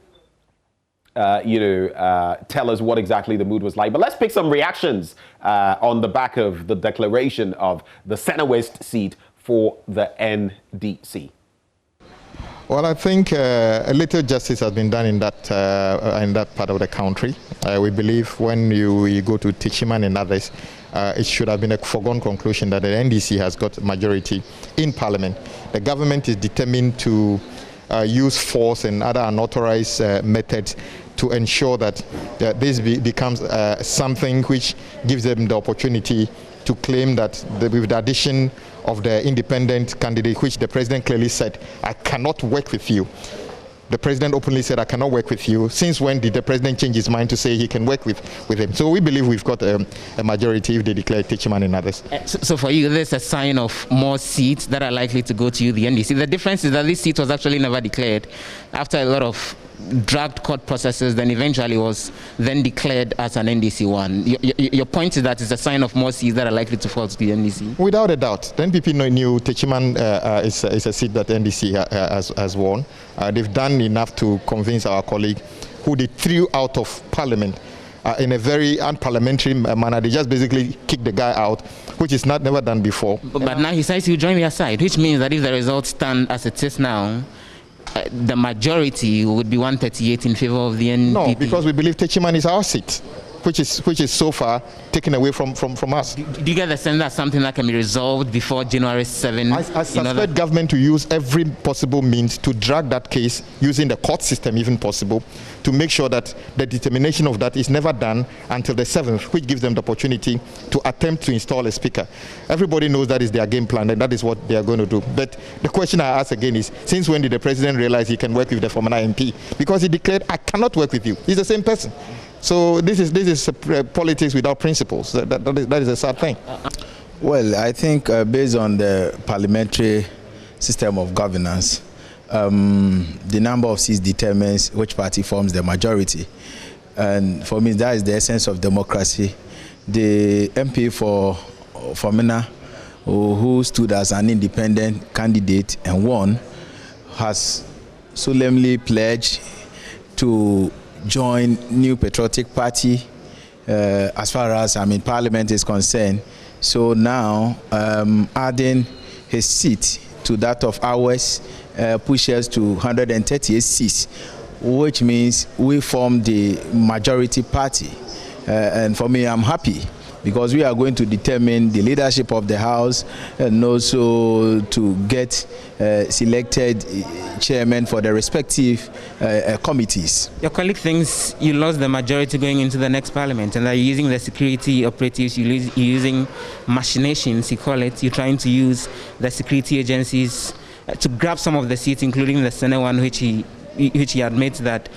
tell us what exactly the mood was like. But let's pick some reactions on the back of the declaration of the Senate West seat for the NDC. Well, I think a little justice has been done in that part of the country. We believe when you go to Techiman and others, it should have been a foregone conclusion that the NDC has got majority in Parliament. The government is determined to use force and other unauthorized methods to ensure that this becomes something which gives them the opportunity to claim that with the addition of the independent candidate, which the president clearly said, I cannot work with you. The president openly said, I cannot work with you. Since when did the president change his mind to say he can work with him? So we believe we've got a majority if they declare Techiman and others. So for you, there's a sign of more seats that are likely to go to you, the NDC. The difference is that this seat was actually never declared. After a lot of dragged court processes, then eventually was then declared as an NDC one. Your point is that it's a sign of more seats that are likely to fall to the NDC? Without a doubt. The NPP knew Techiman is a seat that NDC has won. They've done enough to convince our colleague, who they threw out of Parliament in a very unparliamentary manner. They just basically kicked the guy out, which is never done before. But now he says he'll join their side, which means that if the results stand as it is now, the majority would be 138 in favor of the NPP. No, because we believe Techiman is our seat, which is so far taken away from us. Do you get the sense that something that can be resolved before January 7? I suspect government to use every possible means to drag that case, using the court system even possible, to make sure that the determination of that is never done until the 7th, which gives them the opportunity to attempt to install a speaker. Everybody knows that is their game plan, and that is what they are going to do. But the question I ask again is, since when did the president realize he can work with the former MP? Because he declared, I cannot work with you. He's the same person. So this is politics without principles. That is a sad thing. Well, I think based on the parliamentary system of governance, the number of seats determines which party forms the majority. And for me, that is the essence of democracy. The MP for Fomina, who stood as an independent candidate and won, has solemnly pledged to join New Patriotic Party as far as Parliament is concerned. So now adding his seat to that of ours pushes to 138 seats, which means we form the majority party. And for me, I'm happy because we are going to determine the leadership of the House and also to get selected chairman for the respective committees. Your colleague thinks you lost the majority going into the next parliament and that you're using the security operatives, you're using machinations, you call it. You're trying to use the security agencies to grab some of the seats, including the Senate one, which he admits that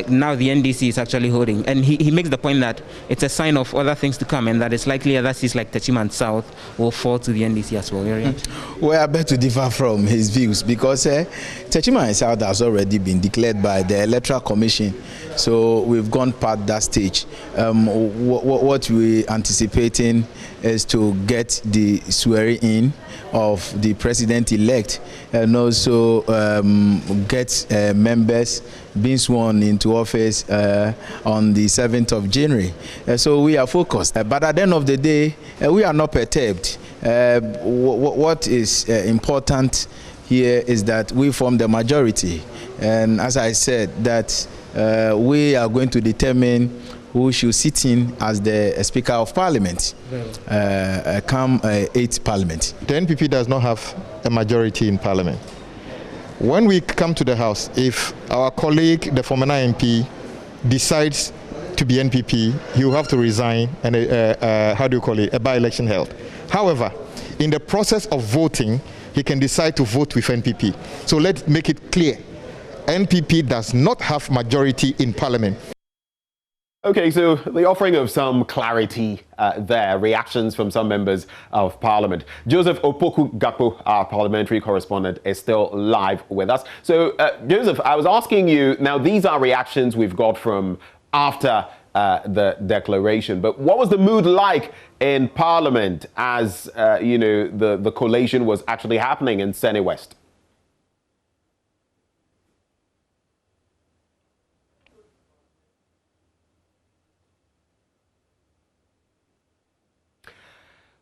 now the NDC is actually holding. And he makes the point that it's a sign of other things to come and that it's likely other seats like Techiman South will fall to the NDC as well. Well, I beg to differ from his views because Techiman South has already been declared by the Electoral Commission. So we've gone past that stage. What we're anticipating is to get the swearing in of the president-elect and also get members being sworn into office on the 7th of January. So we are focused. But at the end of the day, we are not perturbed. What is important here is that we form the majority. And as I said, that we are going to determine who should sit in as the Speaker of Parliament, come 8th Parliament. The NPP does not have a majority in Parliament. When we come to the House, if our colleague, the former MP, decides to be NPP, he will have to resign and a by-election held. However, in the process of voting, he can decide to vote with NPP. So let's make it clear. NPP does not have majority in Parliament. Okay, so the offering of some clarity there, reactions from some members of Parliament. Joseph Opoku-Gakpo, our parliamentary correspondent, is still live with us. So, Joseph, I was asking you, now these are reactions we've got from after the declaration, but what was the mood like in Parliament as, the collation was actually happening in Senate West?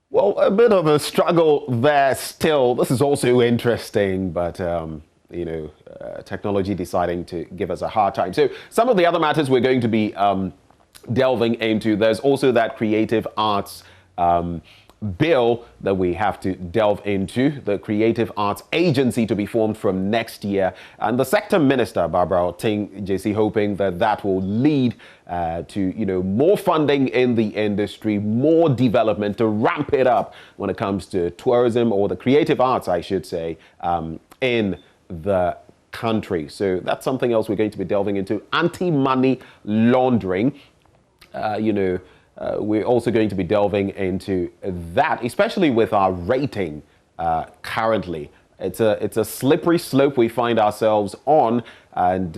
Well, a bit of a struggle there still. This is also interesting, but, technology deciding to give us a hard time. So some of the other matters we're going to be delving into, there's also that creative arts bill that we have to delve into, the Creative Arts Agency to be formed from next year. And the sector minister, Barbara Ting JC, hoping that that will lead to, more funding in the industry, more development to ramp it up when it comes to tourism or the creative arts, I should say, in the country. So that's something else we're going to be delving into. Anti-money laundering, we're also going to be delving into that, especially with our rating currently. It's a slippery slope we find ourselves on, and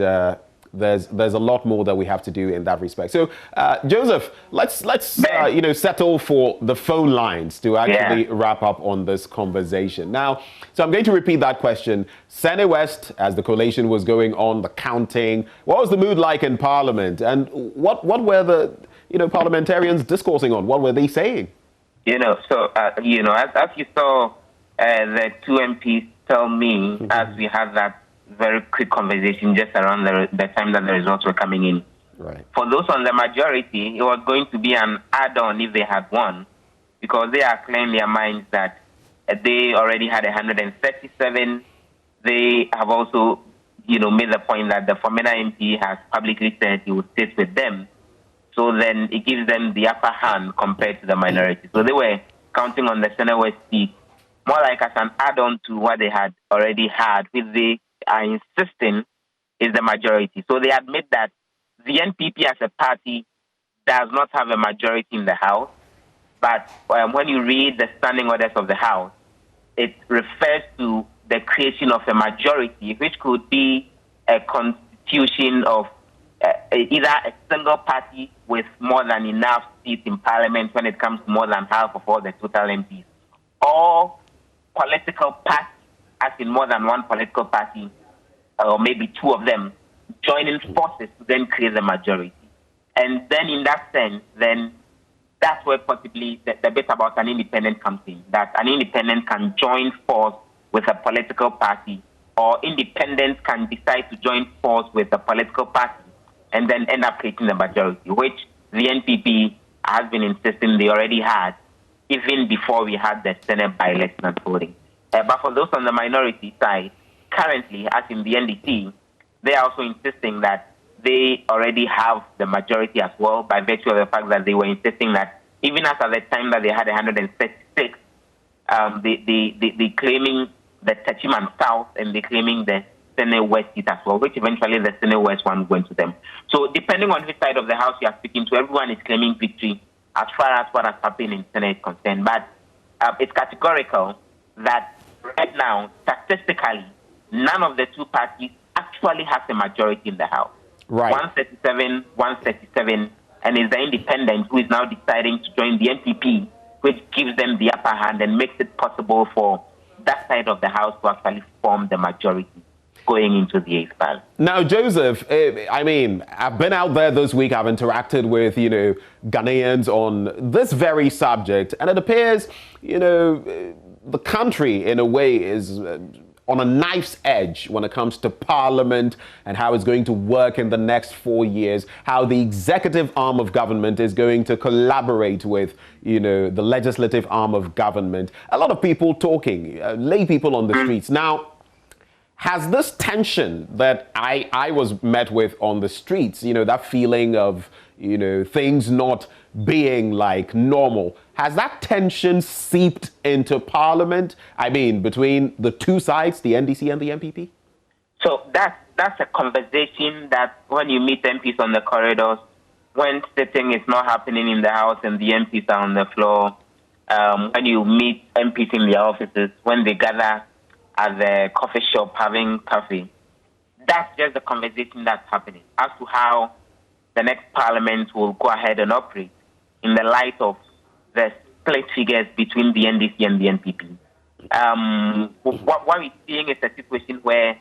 there's a lot more that we have to do in that respect. So, Joseph, let's settle for the phone lines to actually wrap up on this conversation. Now, so I'm going to repeat that question. Senate West, as the collation was going on, the counting, what was the mood like in Parliament, and what were the parliamentarians discoursing on? What were they saying? As you saw the two MPs tell me as we had that very quick conversation just around the time that the results were coming in. Right. For those on the majority, it was going to be an add-on if they had won, because they are clear in their minds that they already had 137. They have also, made the point that the former MP has publicly said he would sit with them. So then it gives them the upper hand compared to the minority. So they were counting on the Senate West seat more like as an add-on to what they had already had, which they are insisting is the majority. So they admit that the NPP as a party does not have a majority in the House, but when you read the standing orders of the House, it refers to the creation of a majority, which could be a constitution of either a single party with more than enough seats in parliament when it comes to more than half of all the total MPs, or political parties, as in more than one political party, or maybe two of them, joining forces to then create the majority. And then in that sense, then that's where possibly the bit about an independent comes in, that an independent can join force with a political party, or independents can decide to join force with a political party and then end up creating the majority, which the NPP has been insisting they already had, even before we had the Senate by-election unfolding. But for those on the minority side, currently, as in the NDC, they are also insisting that they already have the majority as well, by virtue of the fact that they were insisting that even as at the time that they had 136, they claiming the Techiman South and they claiming the Senate West seat as well, which eventually the Senate West one went to them. So depending on which side of the house you are speaking to, everyone is claiming victory as far as what has happened in Senate is concerned. But it's categorical that right now, statistically, none of the two parties actually has a majority in the House. Right. 137, and it's the independent who is now deciding to join the NPP, which gives them the upper hand and makes it possible for that side of the House to actually form the majority going into the 8th ballot. Now, Joseph, I mean, I've been out there this week. I've interacted with, Ghanaians on this very subject. And it appears, the country, in a way, is on a knife's edge when it comes to Parliament and how it's going to work in the next 4 years, how the executive arm of government is going to collaborate with, the legislative arm of government. A lot of people talking, lay people on the streets. Now, has this tension that I was met with on the streets, that feeling of, things not being like normal, has that tension seeped into Parliament? I mean, between the two sides, the NDC and the NPP? So that's a conversation that when you meet MPs on the corridors, when sitting is not happening in the House and the MPs are on the floor, when you meet MPs in their offices, when they gather at the coffee shop having coffee, that's just the conversation that's happening as to how the next Parliament will go ahead and operate in the light of the split figures between the NDC and the NPP. What we're seeing is a situation where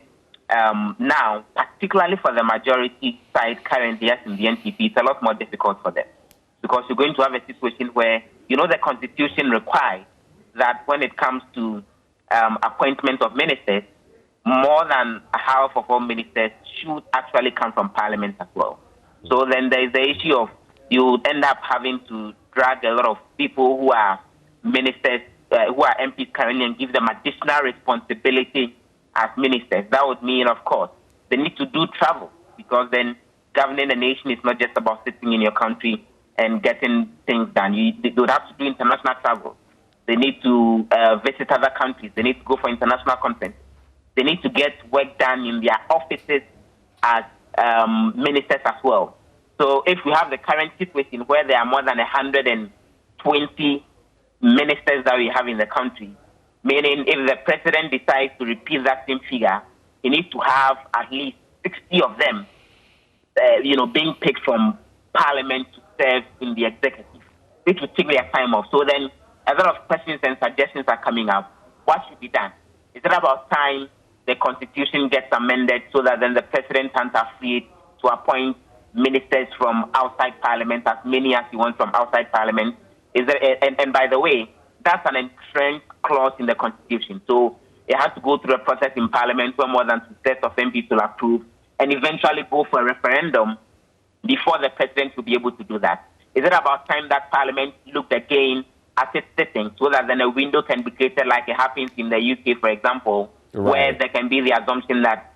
now, particularly for the majority side currently, as in the NPP, it's a lot more difficult for them, because you're going to have a situation where, the Constitution requires that when it comes to appointment of ministers, more than half of all ministers should actually come from Parliament as well. So then there is the issue of you end up having to drag a lot of people who are ministers, who are MPs currently, and give them additional responsibility as ministers. That would mean, of course, they need to do travel, because then governing a nation is not just about sitting in your country and getting things done. They would have to do international travel. They need to visit other countries. They need to go for international conferences. They need to get work done in their offices as ministers as well. So if we have the current situation where there are more than 120 ministers that we have in the country, meaning if the president decides to repeat that same figure, he needs to have at least 60 of them, being picked from Parliament to serve in the executive, which would take their time off. So then a lot of questions and suggestions are coming up. What should be done? Is it about time the Constitution gets amended so that then the president's hands are free to appoint ministers from outside Parliament, as many as he wants from outside Parliament? And by the way, that's an entrenched clause in the Constitution. So it has to go through a process in Parliament where more than 2/3 of MPs will approve and eventually go for a referendum before the president will be able to do that. Is it about time that Parliament looked again at its sitting so that then a window can be created like it happens in the UK, for example, where there can be the assumption that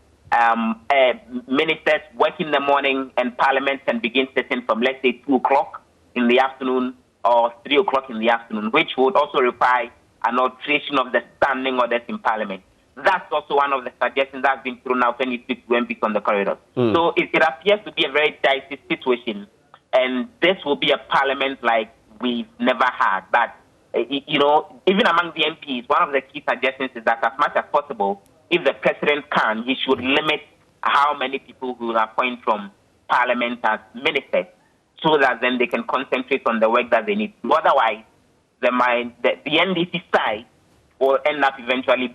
ministers work in the morning and Parliament can begin sitting from, let's say, 2 o'clock in the afternoon or 3 o'clock in the afternoon, which would also require an alteration of the standing orders in Parliament. That's also one of the suggestions that's been thrown out when you speak to MPs on the corridors. So it appears to be a very dicey situation, and this will be a Parliament like we've never had. But, even among the MPs, one of the key suggestions is that as much as possible, if the president can, he should limit how many people he will appoint from Parliament as ministers, so that then they can concentrate on the work that they need to. Otherwise, the NDC side will end up eventually,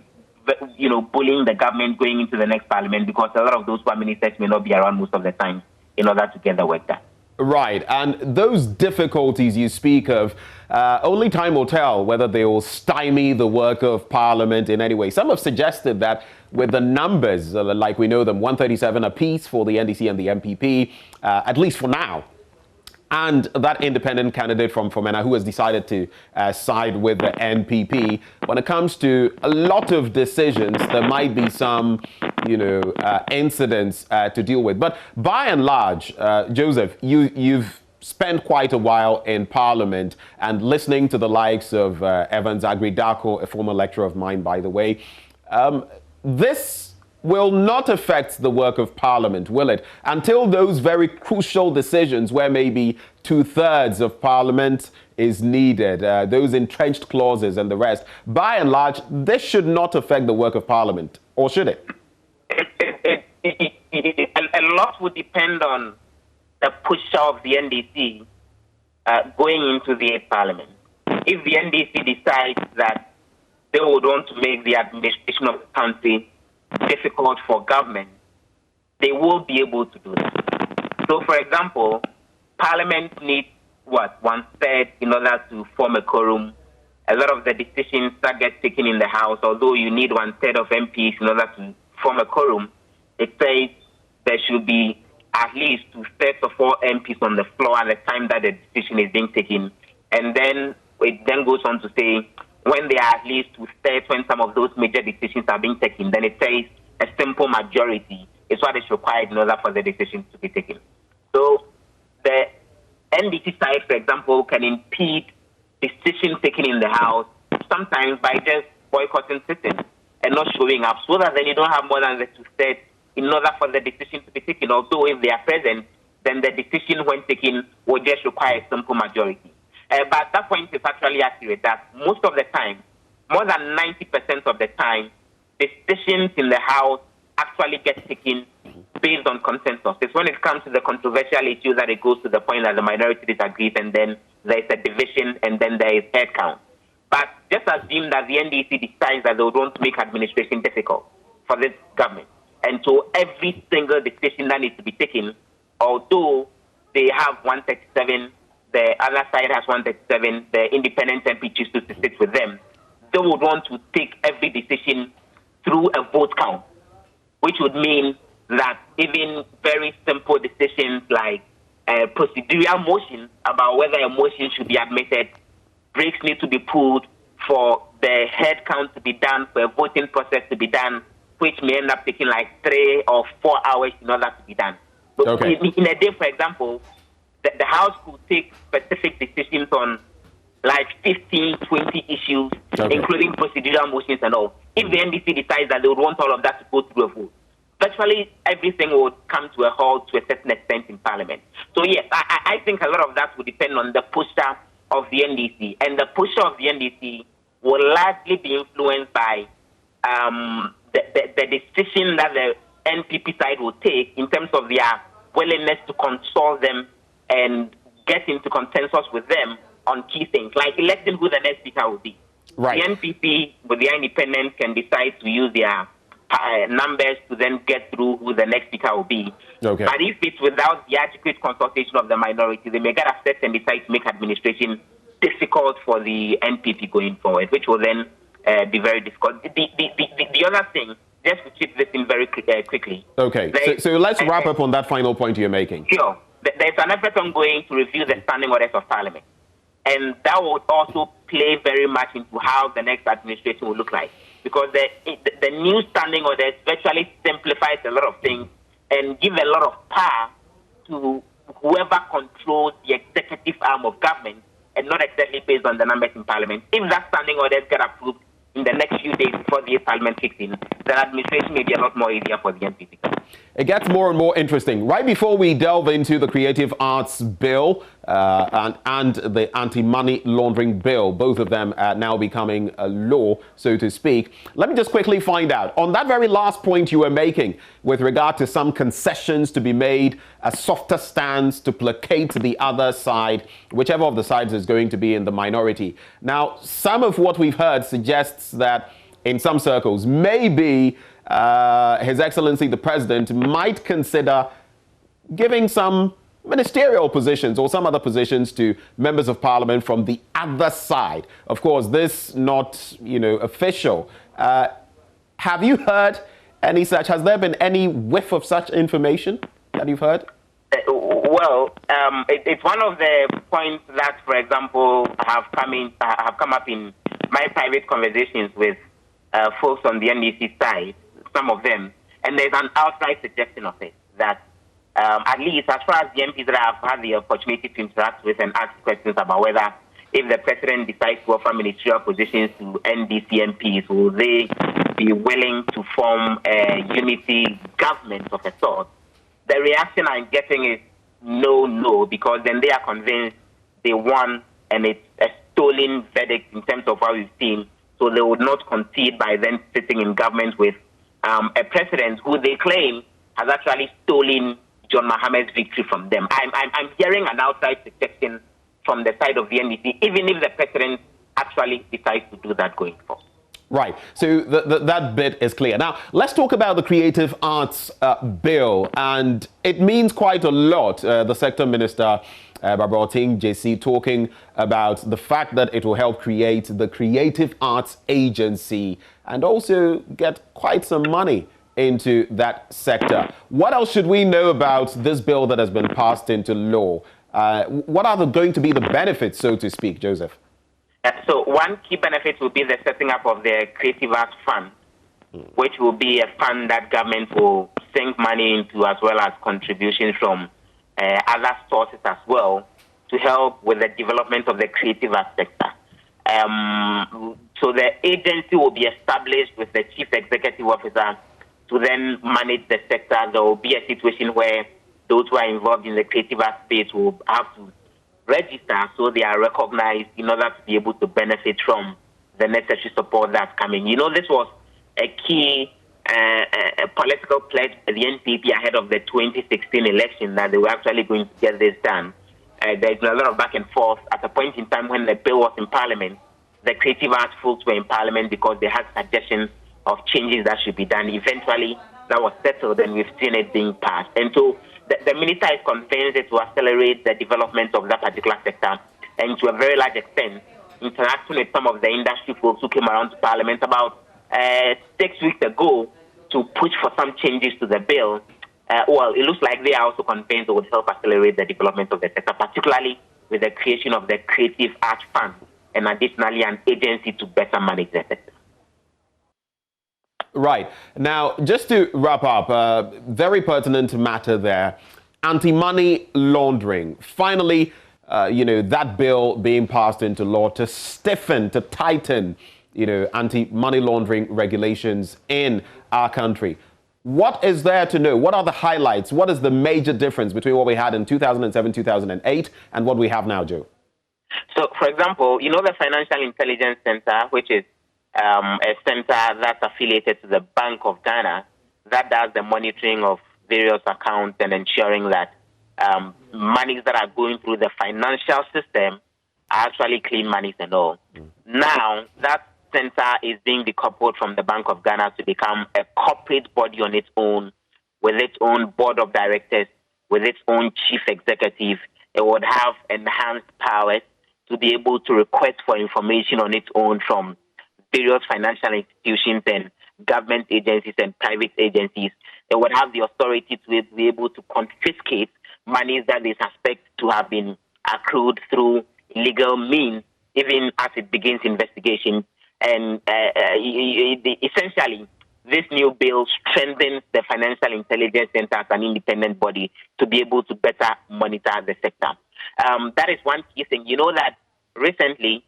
bullying the government going into the next Parliament, because a lot of those who are ministers may not be around most of the time in order to get the work done. Right, and those difficulties you speak of, only time will tell whether they will stymie the work of Parliament in any way. Some have suggested that with the numbers, like we know them, 137 apiece for the NDC and the MPP, at least for now, and that independent candidate from Fomena who has decided to side with the NPP. When it comes to a lot of decisions, there might be some, incidents to deal with. But by and large, Joseph, you've spent quite a while in Parliament and listening to the likes of Evans Agridako, a former lecturer of mine, by the way. This will not affect the work of Parliament, will it? Until those very crucial decisions where maybe 2/3 of Parliament is needed, those entrenched clauses and the rest. By and large, this should not affect the work of Parliament, or should it? A lot would depend on the push of the NDC going into the Parliament. If the NDC decides that they would want to make the administration of the country difficult for government, they will be able to do that. So, for example, Parliament needs, 1/3 in order to form a quorum. A lot of the decisions that get taken in the House, although you need 1/3 of MPs in order to form a quorum, it says there should be at least 2/3 of all MPs on the floor at the time that the decision is being taken. And then it then goes on to say, when there are at least 2/3, when some of those major decisions are being taken, then it says a simple majority is what is required in order for the decisions to be taken. So the NDC side, for example, can impede decisions taken in the House, sometimes by just boycotting sitting and not showing up, so that then you don't have more than the 2/3 in order for the decision to be taken. Although if they are present, then the decision when taken will just require a simple majority. But that point is actually accurate, that most of the time, more than 90% of the time, decisions in the House actually get taken based on consensus. It's when it comes to the controversial issues that it goes to the point that the minority disagrees, and then there is a division, and then there is head count. But just assume that the NDC decides that they would want to make administration difficult for this government. And so every single decision that needs to be taken, although they have 137, the other side has 137, the independent MP chooses to sit with them, they would want to take every decision through a vote count, which would mean that even very simple decisions like procedural motions about whether a motion should be admitted, breaks need to be pulled for the head count to be done, for a voting process to be done, which may end up taking like 3 or 4 hours in order to be done. So okay. In a day, for example, the House could take specific decisions on like 15, 20 issues, okay, including procedural motions and all. If the NDC decides that they would want all of that to go through a vote, virtually everything would come to a halt to a certain extent in Parliament. So yes, I think a lot of that would depend on the posture of the NDC. And the posture of the NDC will largely be influenced by the decision that the NPP side will take in terms of their willingness to consult them and get into consensus with them on key things, like electing who the next speaker will be. Right. The NPP, with their independence, can decide to use their numbers to then get through who the next speaker will be. Okay. But if it's without the adequate consultation of the minority, they may get upset and decide to make administration difficult for the NPP going forward, which will then be very difficult. The other thing, just to chip this in very quickly. Okay, so let's wrap up on that final point you're making. Sure. There's an effort ongoing to review the standing orders of Parliament. And that would also play very much into how the next administration will look like. Because the new standing orders virtually simplifies a lot of things and give a lot of power to whoever controls the executive arm of government, and not exactly based on the numbers in Parliament. If that standing orders get approved in the next few days before the Parliament kicks in, the administration may be a lot more easier for the NPP. It gets more and more interesting. Right before we delve into the Creative Arts Bill and the Anti-Money Laundering Bill, both of them now becoming a law, so to speak, let me just quickly find out. On that very last point you were making with regard to some concessions to be made, a softer stance to placate the other side, whichever of the sides is going to be in the minority. Now, some of what we've heard suggests that in some circles, maybe His Excellency the President might consider giving some ministerial positions or some other positions to members of parliament from the other side. Of course, this not, official. Have you heard any such? Has there been any whiff of such information that you've heard? It's one of the points that, for example, have come up in my private conversations with folks on the NDC side, some of them, and there's an outright suggestion of it that at least as far as the MPs that I've had the opportunity to interact with and ask questions about whether if the president decides to offer ministerial positions to NDC MPs, will they be willing to form a unity government of a sort? The reaction I'm getting is no, because then they are convinced they won and it's a stolen verdict in terms of what we've seen. So they would not concede by then sitting in government with a president who they claim has actually stolen John Mohammed's victory from them. I'm hearing an outside suggestion from the side of the NDC, even if the president actually decides to do that going forward. Right. So that bit is clear. Now, let's talk about the Creative Arts Bill. And it means quite a lot. The Sector Minister, Barbara Oting JC, talking about the fact that it will help create the Creative Arts Agency and also get quite some money into that sector. What else should we know about this bill that has been passed into law? What are going to be the benefits, so to speak, Joseph? So one key benefit will be the setting up of the Creative Arts Fund, which will be a fund that government will sink money into, as well as contributions from other sources as well, to help with the development of the creative arts sector. So the agency will be established with the chief executive officer to then manage the sector. There will be a situation where those who are involved in the creative arts space will have to register so they are recognized in order to be able to benefit from the necessary support that's coming. This was a key political pledge by the NPP ahead of the 2016 election that they were actually going to get this done. There's been a lot of back and forth. At a point in time when the bill was in Parliament, the creative arts folks were in Parliament because they had suggestions of changes that should be done. Eventually, that was settled and we've seen it being passed. And so the minister is convinced it will accelerate the development of that particular sector, and to a very large extent, interacting with some of the industry folks who came around to Parliament about 6 weeks ago to push for some changes to the bill. It looks like they are also convinced it would help accelerate the development of the sector, particularly with the creation of the Creative Arts Fund and additionally an agency to better manage the sector. Right. Now, just to wrap up, very pertinent matter there, anti-money laundering. Finally, that bill being passed into law to stiffen, to tighten, anti-money laundering regulations in our country. What is there to know? What are the highlights? What is the major difference between what we had in 2007, 2008 and what we have now, Joe? So, for example, the Financial Intelligence Center, which is a center that's affiliated to the Bank of Ghana, that does the monitoring of various accounts and ensuring that monies that are going through the financial system are actually clean monies and all. Now, that center is being decoupled from the Bank of Ghana to become a corporate body on its own, with its own board of directors, with its own chief executive. It would have enhanced powers to be able to request for information on its own from various financial institutions and government agencies and private agencies. They would have the authority to be able to confiscate monies that they suspect to have been accrued through illegal means, even as it begins investigation. And essentially, this new bill strengthens the Financial Intelligence Center as an independent body to be able to better monitor the sector. That is one key thing. That recently,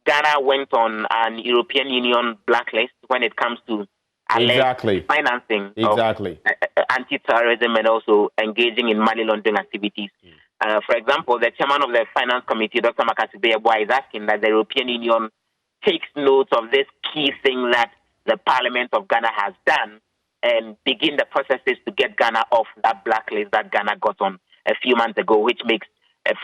Ghana went on an European Union blacklist when it comes to alleged financing of anti-terrorism and also engaging in money laundering activities. For example, the chairman of the Finance Committee, Dr. Makasibe Yeboah, is asking that the European Union takes note of this key thing that the Parliament of Ghana has done and begin the processes to get Ghana off that blacklist that Ghana got on a few months ago, which makes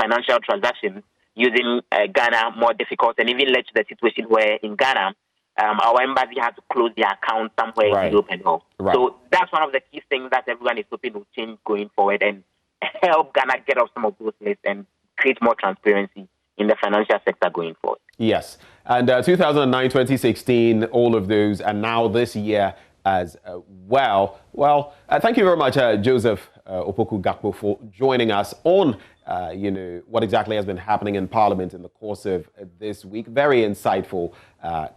financial transactions using Ghana more difficult and even led to the situation where in Ghana, our embassy had to close their account somewhere in Europe and all. So that's one of the key things that everyone is hoping will change going forward and help Ghana get off some of those lists and create more transparency in the financial sector going forward. Yes. And 2009, 2016, all of those, and now this year as well. Well, thank you very much, Joseph Opoku Gakpo, for joining us on, what exactly has been happening in Parliament in the course of this week. Very insightful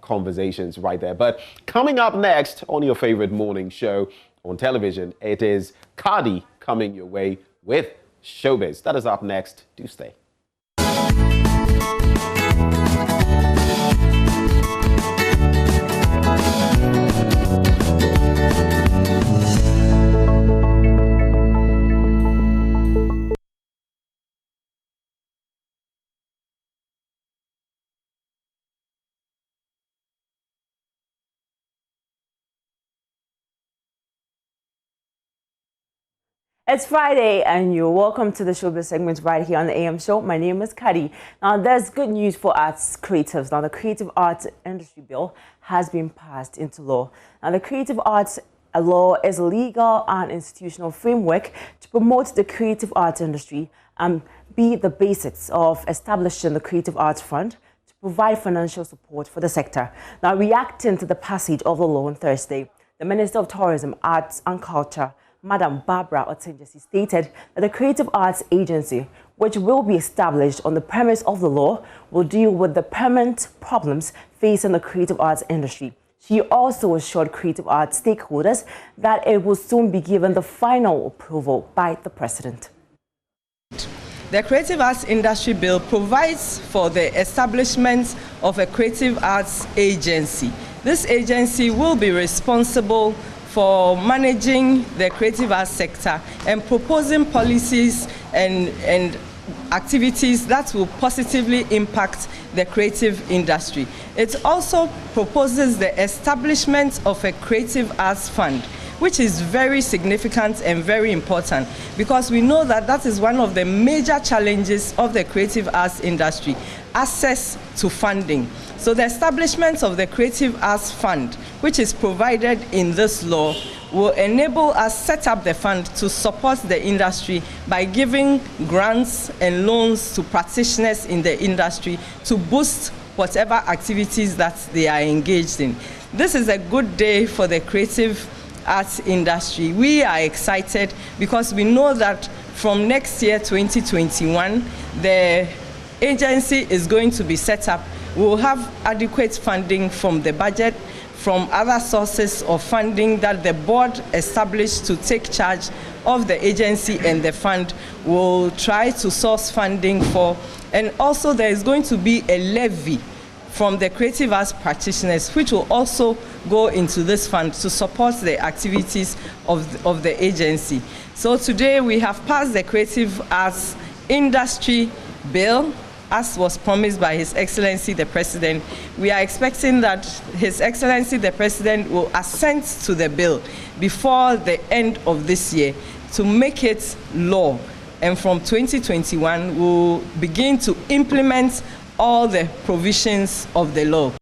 conversations right there. But coming up next on your favorite morning show on television, it is Cardi coming your way with Showbiz. That is up next. Do stay. It's Friday and you're welcome to the Showbiz segment right here on the AM Show. My name is Kadi. Now there's good news for arts creatives. Now the Creative Arts Industry Bill has been passed into law. Now the Creative Arts Law is a legal and institutional framework to promote the creative arts industry and be the basics of establishing the Creative Arts Fund to provide financial support for the sector. Now reacting to the passage of the law on Thursday, the Minister of Tourism, Arts and Culture, Madam Barbara Otenjesi, stated that the Creative Arts Agency, which will be established on the premise of the law, will deal with the permanent problems facing the creative arts industry. She also assured creative arts stakeholders that it will soon be given the final approval by the President. The Creative Arts Industry Bill provides for the establishment of a Creative Arts Agency. This agency will be responsible for managing the creative arts sector and proposing policies and activities that will positively impact the creative industry. It also proposes the establishment of a Creative Arts Fund, which is very significant and very important because we know that that is one of the major challenges of the creative arts industry, access to funding. So the establishment of the Creative Arts Fund, which is provided in this law, will enable us set up the fund to support the industry by giving grants and loans to practitioners in the industry to boost whatever activities that they are engaged in. This is a good day for the creative arts industry. We are excited because we know that from next year, 2021, the agency is going to be set up. We will have adequate funding from the budget, from other sources of funding that the board established to take charge of the agency, and the fund will try to source funding for. And also there is going to be a levy from the creative arts practitioners, which will also go into this fund to support the activities of the agency. So today we have passed the Creative Arts Industry Bill, as was promised by His Excellency the President. We are expecting that His Excellency the President will assent to the bill before the end of this year to make it law. And from 2021, we'll begin to implement all the provisions of the law.